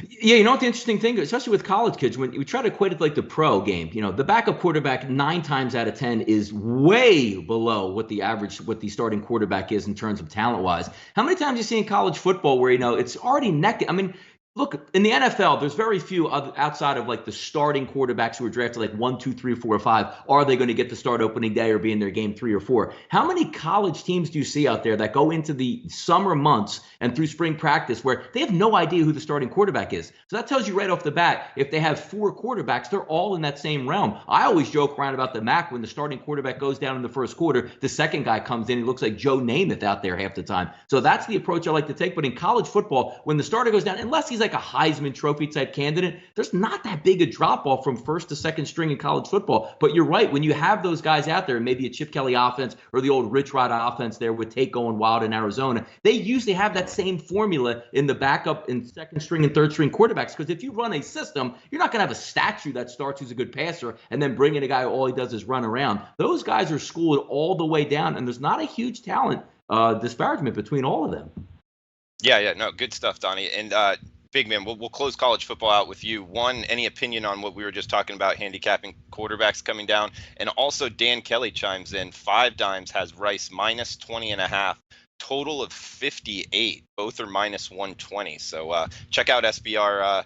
Yeah, what the interesting thing, especially with college kids, when we try to equate it like the pro game, the backup quarterback 9 times out of 10 is way below what the starting quarterback is in terms of talent-wise. How many times you see in college football where, it's already neck? I mean, look, in the NFL, there's very few outside of like the starting quarterbacks who are drafted like 1, 2, 3, 4, or 5. Are they going to get to start opening day or be in their game 3 or 4? How many college teams do you see out there that go into the summer months and through spring practice where they have no idea who the starting quarterback is? So that tells you right off the bat, if they have 4 quarterbacks, they're all in that same realm. I always joke around about the MAC when the starting quarterback goes down in the first quarter, the second guy comes in, he looks like Joe Namath out there half the time. So that's the approach I like to take. But in college football, when the starter goes down, unless he's like a Heisman Trophy type candidate, there's not that big a drop off from first to second string in college football. But you're right, when you have those guys out there, maybe a Chip Kelly offense or the old Rich Rod offense there with Tate going wild in Arizona, they usually have that same formula in the backup and second string and third string quarterbacks. Because if you run a system, you're not going to have a statue that starts who's a good passer and then bring in a guy who all he does is run around. Those guys are schooled all the way down, and there's not a huge talent disparagement between all of them. Yeah, no, good stuff, Donnie. And Big Man, we'll close college football out with you. One, any opinion on what we were just talking about, handicapping quarterbacks coming down? And also, Dan Kelly chimes in. 5 Dimes has Rice minus 20.5, total of 58. Both are minus 120. So check out SBR.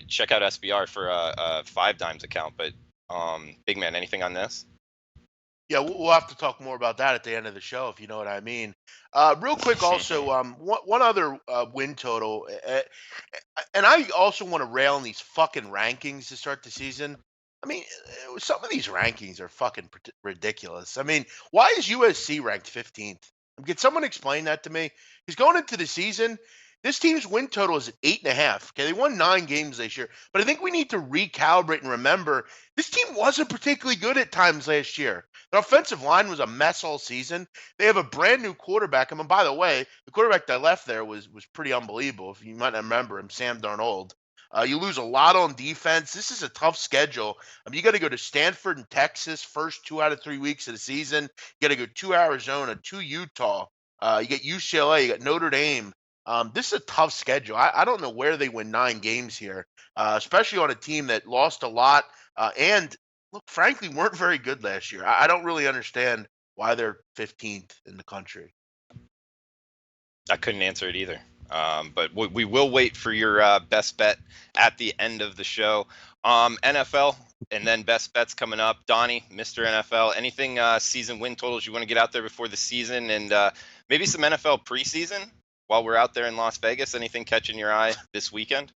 Check out SBR for a 5 Dimes account. But Big Man, anything on this? Yeah, we'll have to talk more about that at the end of the show, if you know what I mean. Real quick, also, one other win total, and I also want to rail on these fucking rankings to start the season. I mean, some of these rankings are fucking ridiculous. I mean, why is USC ranked 15th? Can someone explain that to me? Because going into the season, this team's win total is at 8.5. Okay, they won 9 games this year, but I think we need to recalibrate and remember this team wasn't particularly good at times last year. Their offensive line was a mess all season. They have a brand new quarterback. I mean, by the way, the quarterback that left there was pretty unbelievable. If you might not remember him, Sam Darnold. You lose a lot on defense. This is a tough schedule. I mean, you got to go to Stanford and Texas first 2 out of 3 weeks of the season. You got to go to Arizona, to Utah. You get UCLA, you got Notre Dame. This is a tough schedule. I don't know where they win 9 games here, especially on a team that lost a lot and, look, frankly, weren't very good last year. I don't really understand why they're 15th in the country. I couldn't answer it either. But we will wait for your best bet at the end of the show. NFL and then best bets coming up. Donnie, Mr. NFL, anything season win totals you want to get out there before the season, and maybe some NFL preseason while we're out there in Las Vegas? Anything catching your eye this weekend?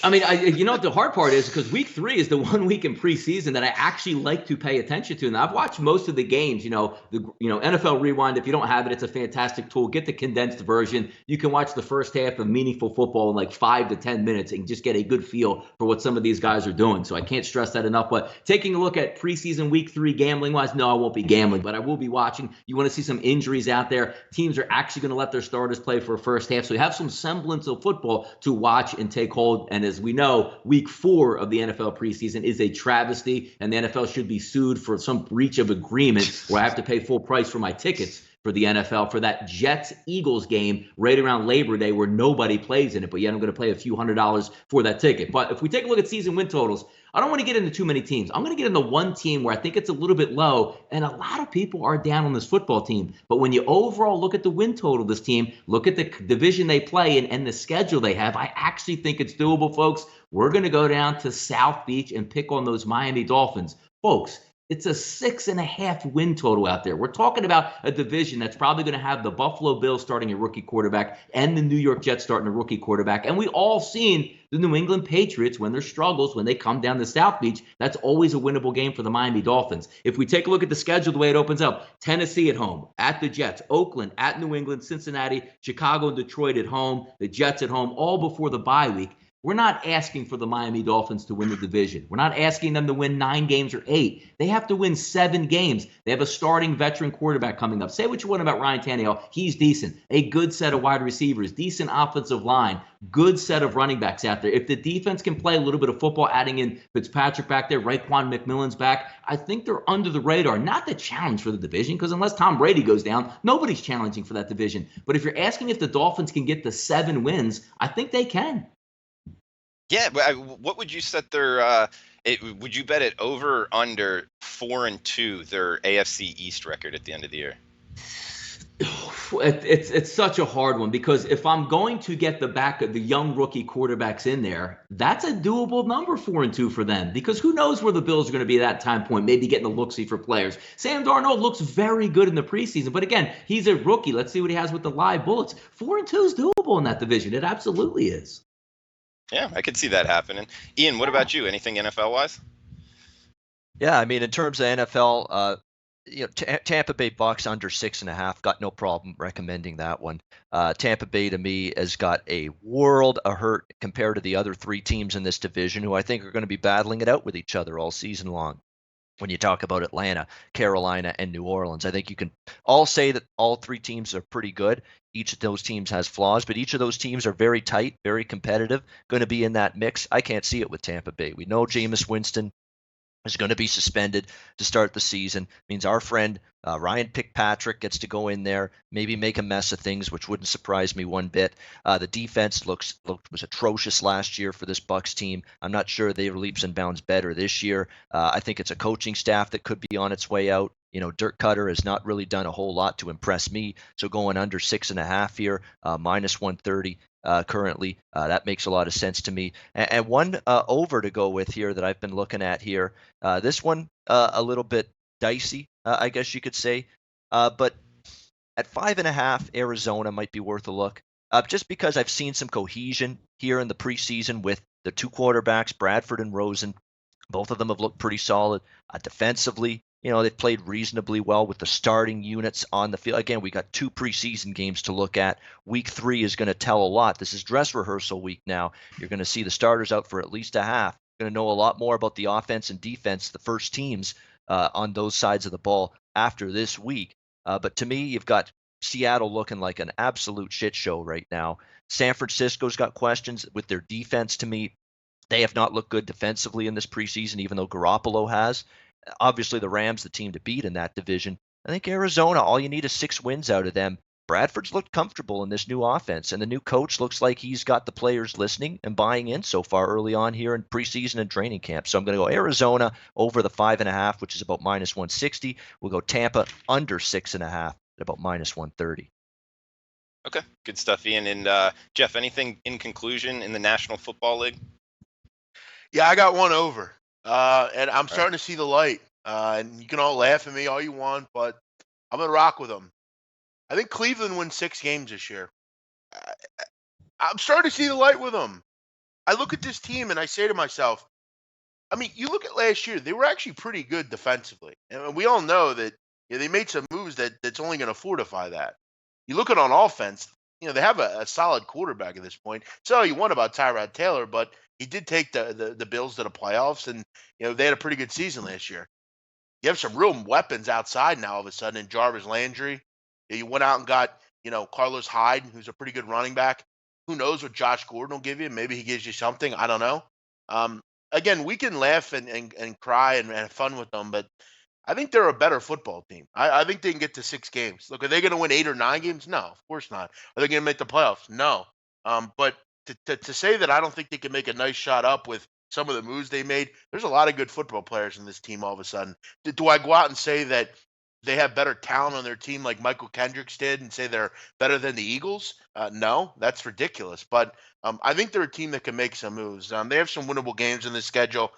I mean, you know what the hard part is, because week 3 is the one week in preseason that I actually like to pay attention to. And I've watched most of the games, NFL Rewind. If you don't have it, it's a fantastic tool. Get the condensed version. You can watch the first half of meaningful football in like 5 to 10 minutes and just get a good feel for what some of these guys are doing. So I can't stress that enough. But taking a look at preseason week 3 gambling wise, no, I won't be gambling, but I will be watching. You want to see some injuries out there. Teams are actually going to let their starters play for a first half. So you have some semblance of football to watch and take hold. And as we know, week 4 of the NFL preseason is a travesty, and the NFL should be sued for some breach of agreement where I have to pay full price for my tickets for the NFL for that Jets-Eagles game right around Labor Day where nobody plays in it, but yet I'm going to pay a few $100s for that ticket. But if we take a look at season win totals, I don't want to get into too many teams. I'm going to get into one team where I think it's a little bit low, and a lot of people are down on this football team. But when you overall look at the win total of this team, look at the division they play in and the schedule they have, I actually think it's doable, folks. We're going to go down to South Beach and pick on those Miami Dolphins. Folks, it's a 6.5 win total out there. We're talking about a division that's probably going to have the Buffalo Bills starting a rookie quarterback and the New York Jets starting a rookie quarterback. And we all seen the New England Patriots when their struggles, when they come down to South Beach, that's always a winnable game for the Miami Dolphins. If we take a look at the schedule, the way it opens up, Tennessee at home, at the Jets, Oakland, at New England, Cincinnati, Chicago, and Detroit at home, the Jets at home, all before the bye week. We're not asking for the Miami Dolphins to win the division. We're not asking them to win 9 games or 8. They have to win 7 games. They have a starting veteran quarterback coming up. Say what you want about Ryan Tannehill. He's decent. A good set of wide receivers, decent offensive line, good set of running backs out there. If the defense can play a little bit of football, adding in Fitzpatrick back there, Raekwon McMillan's back, I think they're under the radar. Not the challenge for the division, because unless Tom Brady goes down, nobody's challenging for that division. But if you're asking if the Dolphins can get the 7 wins, I think they can. Yeah, what would you set their? Would you bet it over or under 4-2 their AFC East record at the end of the year? It's such a hard one, because if I'm going to get the young rookie quarterbacks in there, that's a doable number, 4-2 for them, because who knows where the Bills are going to be at that time point, maybe getting a look-see for players. Sam Darnold looks very good in the preseason, but again, he's a rookie. Let's see what he has with the live bullets. 4-2 is doable in that division. It absolutely is. Yeah, I could see that happening. Ian, what about you? Anything NFL-wise? Yeah, I mean, in terms of NFL, Tampa Bay Bucks under 6.5, got no problem recommending that one. Tampa Bay, to me, has got a world of hurt compared to the other 3 teams in this division, who I think are going to be battling it out with each other all season long. When you talk about Atlanta, Carolina, and New Orleans, I think you can all say that all 3 teams are pretty good. Each of those teams has flaws, but each of those teams are very tight, very competitive, going to be in that mix. I can't see it with Tampa Bay. We know Jameis Winston is going to be suspended to start the season. Means our friend Ryan Fitzpatrick gets to go in there, maybe make a mess of things, which wouldn't surprise me one bit. The defense was atrocious last year for this Bucs team. I'm not sure they were leaps and bounds better this year. I think it's a coaching staff that could be on its way out. Dirk Cutter has not really done a whole lot to impress me. So going under 6.5 here, minus 130 currently, that makes a lot of sense to me. And one over to go with here that I've been looking at here. This one a little bit dicey, I guess you could say. But at 5.5, Arizona might be worth a look. Just because I've seen some cohesion here in the preseason with the 2 quarterbacks, Bradford and Rosen. Both of them have looked pretty solid. Defensively, they've played reasonably well with the starting units on the field. Again, we got 2 preseason games to look at. Week 3 is going to tell a lot. This is dress rehearsal week now. You're going to see the starters out for at least a half. You're going to know a lot more about the offense and defense, the first teams on those sides of the ball after this week. But to me, you've got Seattle looking like an absolute shit show right now. San Francisco's got questions with their defense. To me, they have not looked good defensively in this preseason, even though Garoppolo has. Obviously, the Rams, the team to beat in that division. I think Arizona, all you need is 6 wins out of them. Bradford's looked comfortable in this new offense, and the new coach looks like he's got the players listening and buying in so far early on here in preseason and training camp. So I'm going to go Arizona over the 5.5, which is about minus 160. We'll go Tampa under 6.5 at about minus 130. Okay, good stuff, Ian. And Jeff, anything in conclusion in the National Football League? Yeah, I got one over, and I'm starting to see the light. And you can all laugh at me all you want, but I'm gonna rock with them. I think Cleveland wins 6 games this year. I'm starting to see the light with them. I look at this team and I say to myself, I mean, you look at last year; they were actually pretty good defensively, and we all know that they made some moves that's only going to fortify that. You look at on offense, they have a solid quarterback at this point. So all you want about Tyrod Taylor, but he did take the Bills to the playoffs, and they had a pretty good season last year. You have some real weapons outside now all of a sudden in Jarvis Landry. You went out and got, Carlos Hyde, who's a pretty good running back. Who knows what Josh Gordon will give you? Maybe he gives you something. I don't know. Again, we can laugh and cry and have fun with them, but I think they're a better football team. I think they can get to 6 games. Look, are they going to win 8 or 9 games? No, of course not. Are they going to make the playoffs? No. But to say that I don't think they can make a nice shot up with some of the moves they made, there's a lot of good football players in this team all of a sudden. Do I go out and say that they have better talent on their team like Michael Kendricks did and say they're better than the Eagles? No, that's ridiculous. But I think they're a team that can make some moves. They have some winnable games in the schedule.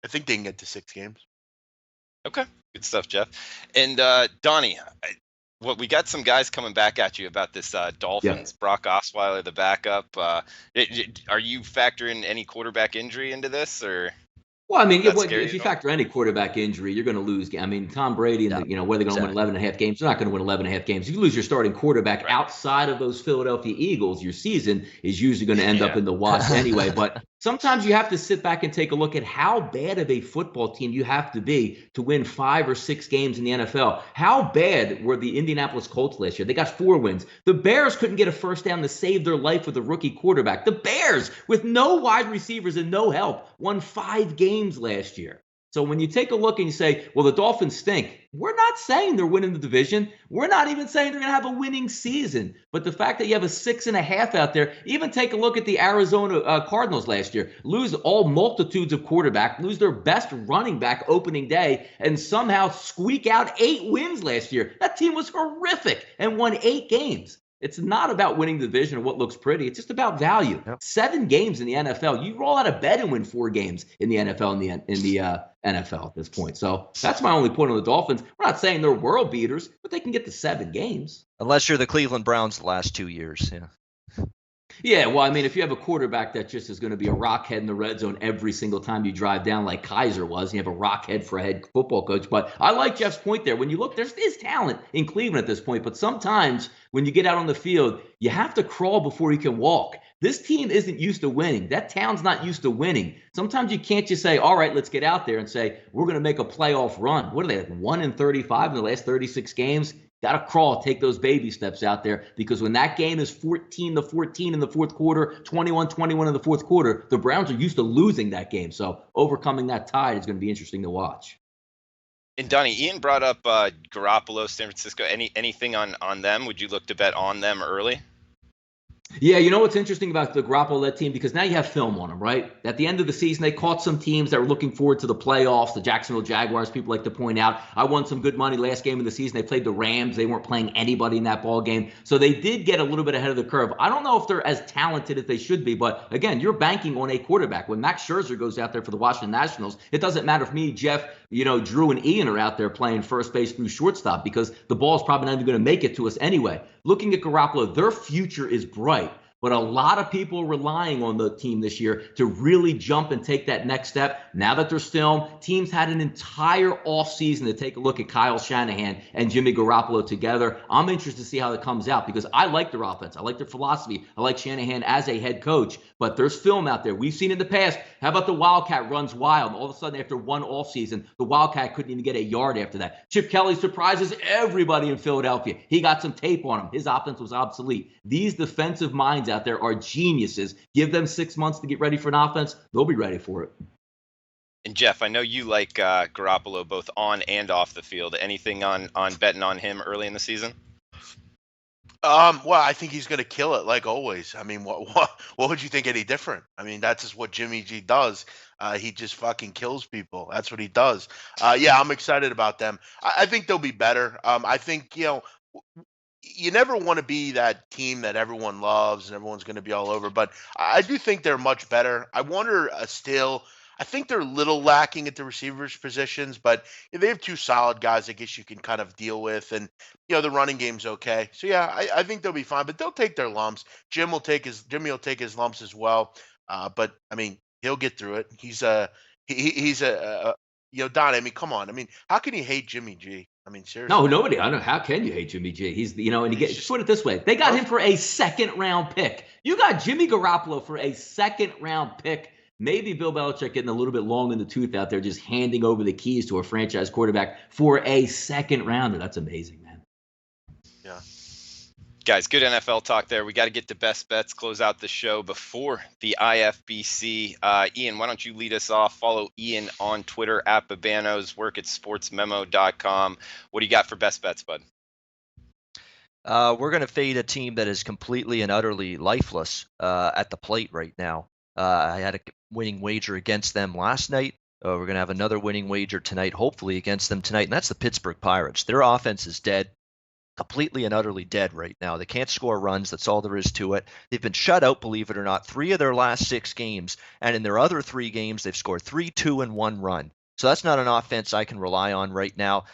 I think they can get to 6 games. Okay, good stuff, Jeff. And Donnie, we got some guys coming back at you about this Dolphins. Yeah. Brock Osweiler, the backup. Are you factoring any quarterback injury into this, or? Well, I mean, if you factor any quarterback injury, you're going to lose. I mean, Tom Brady and whether they're going to win 11.5 games, they're not going to win 11.5 games. If you lose your starting quarterback outside of those Philadelphia Eagles, your season is usually going to end up in the wash anyway. But sometimes you have to sit back and take a look at how bad of a football team you have to be to win 5 or 6 games in the NFL. How bad were the Indianapolis Colts last year? They got 4 wins. The Bears couldn't get a first down to save their life with a rookie quarterback. The Bears, with no wide receivers and no help, won 5 games last year. So when you take a look and you say, well, the Dolphins stink, we're not saying they're winning the division. We're not even saying they're going to have a winning season. But the fact that you have a 6.5 out there, even take a look at the Arizona Cardinals last year, lose all multitudes of quarterback, lose their best running back opening day, and somehow squeak out 8 wins last year. That team was horrific and won 8 games. It's not about winning the division or what looks pretty. It's just about value. Yep. 7 games in the NFL. You roll out of bed and win 4 games in the NFL in the NFL at this point. So that's my only point on the Dolphins. We're not saying they're world beaters, but they can get to 7 games. Unless you're the Cleveland Browns the last 2 years. Yeah. Yeah, well, I mean, if you have a quarterback that just is going to be a rockhead in the red zone every single time you drive down like Kaiser was, and you have a rockhead for a head football coach. But I like Jeff's point there. When you look, there's talent in Cleveland at this point. But sometimes when you get out on the field, you have to crawl before you can walk. This team isn't used to winning. That town's not used to winning. Sometimes you can't just say, all right, let's get out there and say, we're going to make a playoff run. What are they, like 1-35 in the last 36 games? Got to crawl, take those baby steps out there, because when that game is 14-14 in the fourth quarter, 21-21 in the fourth quarter, the Browns are used to losing that game. So overcoming that tide is going to be interesting to watch. And Donnie, Ian brought up Garoppolo, San Francisco. Anything on them? Would you look to bet on them early? Yeah, you know what's interesting about the Garoppolo team? Because now you have film on them, right? At the end of the season, they caught some teams that were looking forward to the playoffs, the Jacksonville Jaguars, people like to point out. I won some good money last game of the season. They played the Rams. They weren't playing anybody in that ball game. So they did get a little bit ahead of the curve. I don't know if they're as talented as they should be, but again, you're banking on a quarterback. When Max Scherzer goes out there for the Washington Nationals, it doesn't matter if me, Jeff, Drew and Ian are out there playing first base through shortstop, because the ball's probably not even going to make it to us anyway. Looking at Garoppolo, their future is bright. But a lot of people are relying on the team this year to really jump and take that next step. Now that there's film, teams had an entire offseason to take a look at Kyle Shanahan and Jimmy Garoppolo together. I'm interested to see how it comes out, because I like their offense. I like their philosophy. I like Shanahan as a head coach. But there's film out there. We've seen in the past. How about the Wildcat runs wild? All of a sudden, after one offseason, the Wildcat couldn't even get a yard after that. Chip Kelly surprises everybody in Philadelphia. He got some tape on him. His offense was obsolete. These defensive minds out there are geniuses. Give them 6 months to get ready for an offense. They'll be ready for it. And Jeff, I know you like Garoppolo both on and off the field. Anything on betting on him early in the season? Well, I think he's going to kill it like always. I mean, what would you think any different? I mean, that's just what Jimmy G does. He just fucking kills people. That's what he does. Yeah, I'm excited about them. I think they'll be better. I think you never want to be that team that everyone loves and everyone's going to be all over, but I do think they're much better. I wonder still. I think they're a little lacking at the receivers positions, but they have two solid guys. I guess you can kind of deal with, and the running game's okay. So yeah, I think they'll be fine, but they'll take their lumps. Jimmy will take his lumps as well. But I mean, he'll get through it. He's Don. I mean, come on. I mean, how can you hate Jimmy G? I mean, seriously. No, nobody. I don't know. How can you hate Jimmy G? He's, and just put it this way. They got him for a second-round pick. You got Jimmy Garoppolo for a second-round pick. Maybe Bill Belichick getting a little bit long in the tooth out there, just handing over the keys to a franchise quarterback for a second rounder. That's amazing, man. Yeah. Guys, good NFL talk there. We got to get the best bets, close out the show before the IFBC. Ian, why don't you lead us off? Follow Ian on Twitter at Babanos, work at sportsmemo.com. What do you got for best bets, bud? We're going to fade a team that is completely and utterly lifeless at the plate right now. I had a winning wager against them last night. We're going to have another winning wager tonight, hopefully against them tonight, and that's the Pittsburgh Pirates. Their offense is dead, completely and utterly dead right now. They can't score runs. That's all there is to it. They've been shut out, believe it or not, 3 of their last 6 games, and in their other 3 games, they've scored 3, 2, and 1 run. So that's not an offense I can rely on right now.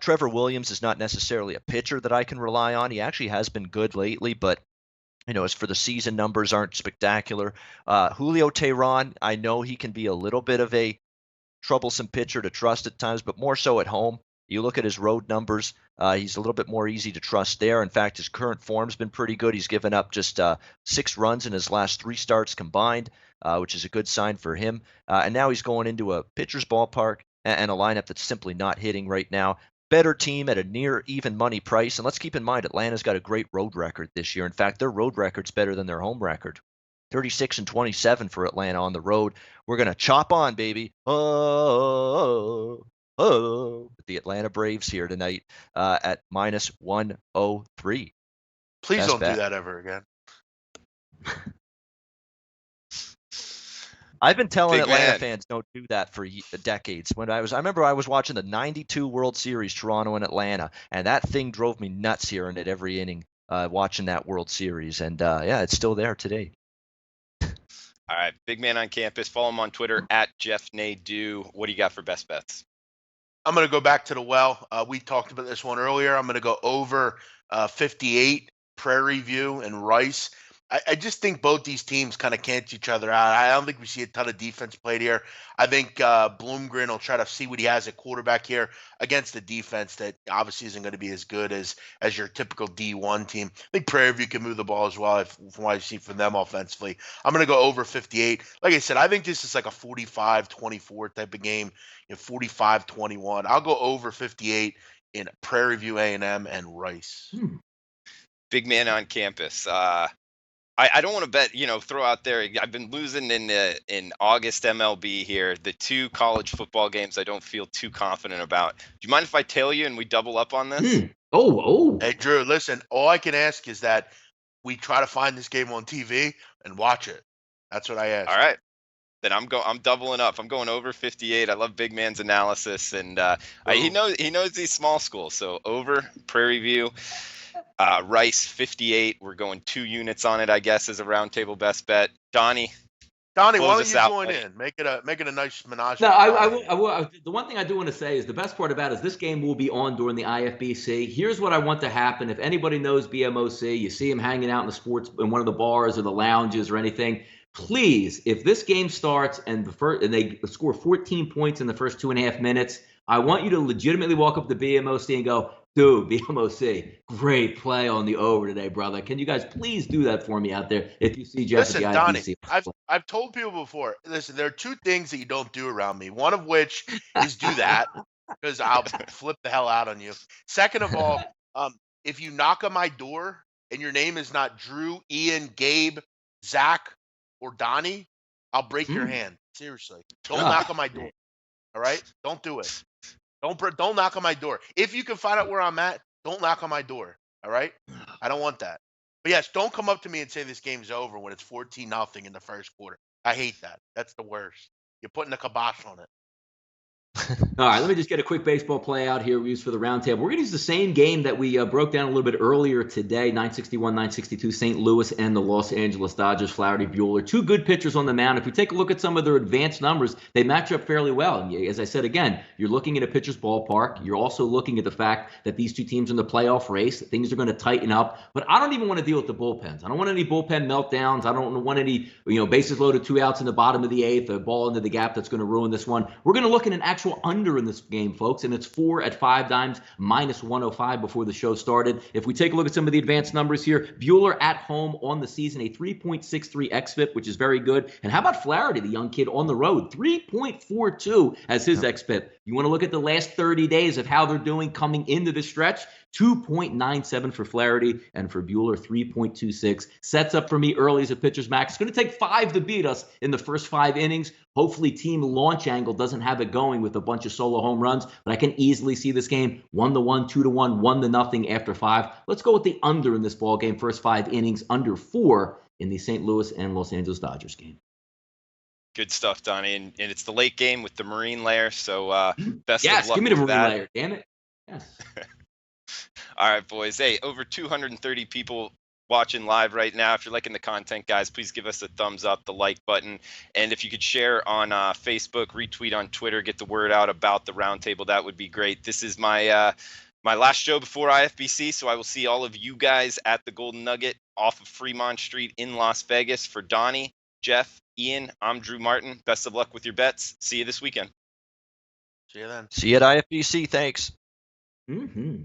Trevor Williams is not necessarily a pitcher that I can rely on. He actually has been good lately, but as for the season, numbers aren't spectacular. Julio Teheran, I know he can be a little bit of a troublesome pitcher to trust at times, but more so at home. You look at his road numbers, he's a little bit more easy to trust there. In fact, his current form's been pretty good. He's given up just 6 runs in his last 3 starts combined, which is a good sign for him. And now he's going into a pitcher's ballpark and a lineup that's simply not hitting right now. Better team at a near even money price. And let's keep in mind, Atlanta's got a great road record this year. In fact, their road record's better than their home record. 36-27 for Atlanta on the road. We're going to chop on, baby. With the Atlanta Braves here tonight at -103. Please Best don't bet. do that ever again. I've been telling Big Atlanta man. fans don't do that for decades. I remember I was watching the '92 World Series, Toronto and Atlanta, and that thing drove me nuts hearing it every inning, watching that World Series. And yeah, it's still there today. All right, big man on campus. Follow him on Twitter at Jeff Nadeau. What do you got for best bets? I'm going to go back to the well. We talked about this one earlier. I'm going to go over 58, Prairie View and Rice. I just think both these teams kind of cancel each other out. I don't think we see a ton of defense played here. I think Bloomgren will try to see what he has at quarterback here against a defense that obviously isn't going to be as good as your typical D1 team. I think Prairie View can move the ball as well from what I see from them offensively. I'm going to go over 58. Like I said, I think this is like a 45-24 type of game, 45-21. I'll go over 58 in Prairie View A&M and Rice. Big man on campus. I don't want to bet, throw out there. I've been losing in August MLB here. The 2 college football games I don't feel too confident about. Do you mind if I tail you and we double up on this? Oh. Hey, Drew, listen, all I can ask is that we try to find this game on TV and watch it. That's what I ask. All right. Then I'm doubling up. I'm going over 58. I love big man's analysis, and he knows these small schools. So over Prairie View. Rice 58. We're going 2 units on it, I guess, as a roundtable best bet. Donnie, why don't you join in? Make it a nice menage. No, I will. The one thing I do want to say is the best part about it is this game will be on during the IFBC. Here's what I want to happen. If anybody knows BMOC, you see him hanging out in one of the bars or the lounges or anything, please, if this game starts and they score 14 points in the first 2.5 minutes, I want you to legitimately walk up to BMOC and go, dude, BMOC, great play on the over today, brother. Can you guys please do that for me out there if you see Jeff Listen, at the IFBC? Donnie, I've told people before, listen, there are 2 things that you don't do around me. One of which is do that, because I'll flip the hell out on you. Second of all, if you knock on my door and your name is not Drew, Ian, Gabe, Zach, or Donnie, I'll break your hand. Seriously. Don't knock on my door. All right? Don't do it. Don't knock on my door. If you can find out where I'm at, don't knock on my door. All right, I don't want that. But yes, don't come up to me and say this game's over when it's 14-0 in the first quarter. I hate that. That's the worst. You're putting a kibosh on it. All right, let me just get a quick baseball play out here we use for the roundtable. We're going to use the same game that we broke down a little bit earlier today, 961, 962, St. Louis and the Los Angeles Dodgers, Flaherty, Buehler. Two good pitchers on the mound. If we take a look at some of their advanced numbers, they match up fairly well. And as I said, again, you're looking at a pitcher's ballpark. You're also looking at the fact that these two teams are in the playoff race. Things are going to tighten up. But I don't even want to deal with the bullpens. I don't want any bullpen meltdowns. I don't want any bases loaded, 2 outs in the bottom of the 8th, a ball into the gap that's going to ruin this one. We're going to look at an actual under in this game, folks, and it's 4 at 5 dimes, minus 105 before the show started. If we take a look at some of the advanced numbers here, Buehler at home on the season, a 3.63 xFIP, which is very good. And how about Flaherty, the young kid on the road, 3.42 as his xFIP. You want to look at the last 30 days of how they're doing coming into the stretch? 2.97 for Flaherty, and for Buehler, 3.26. Sets up for me early as a pitcher's max. It's going to take 5 to beat us in the first 5 innings. Hopefully team launch angle doesn't have it going with a bunch of solo home runs, but I can easily see this game 1-1, 2-1, 1-0 after 5. Let's go with the under in this ball game. First 5 innings, under 4 in the St. Louis and Los Angeles Dodgers game. Good stuff, Donnie. And it's the late game with the Marine layer, so best of luck. Yes, give me the with Marine that. layer, damn it. Yes. All right, boys. Hey, over 230 people watching live right now. If you're liking the content, guys, please give us a thumbs up, the like button. And if you could share on Facebook, retweet on Twitter, get the word out about the roundtable, that would be great. This is my last show before IFBC, so I will see all of you guys at the Golden Nugget off of Fremont Street in Las Vegas. For Donnie, Jeff, Ian, I'm Drew Martin. Best of luck with your bets. See you this weekend. See you then. See you at IFBC. Thanks. Mm-hmm.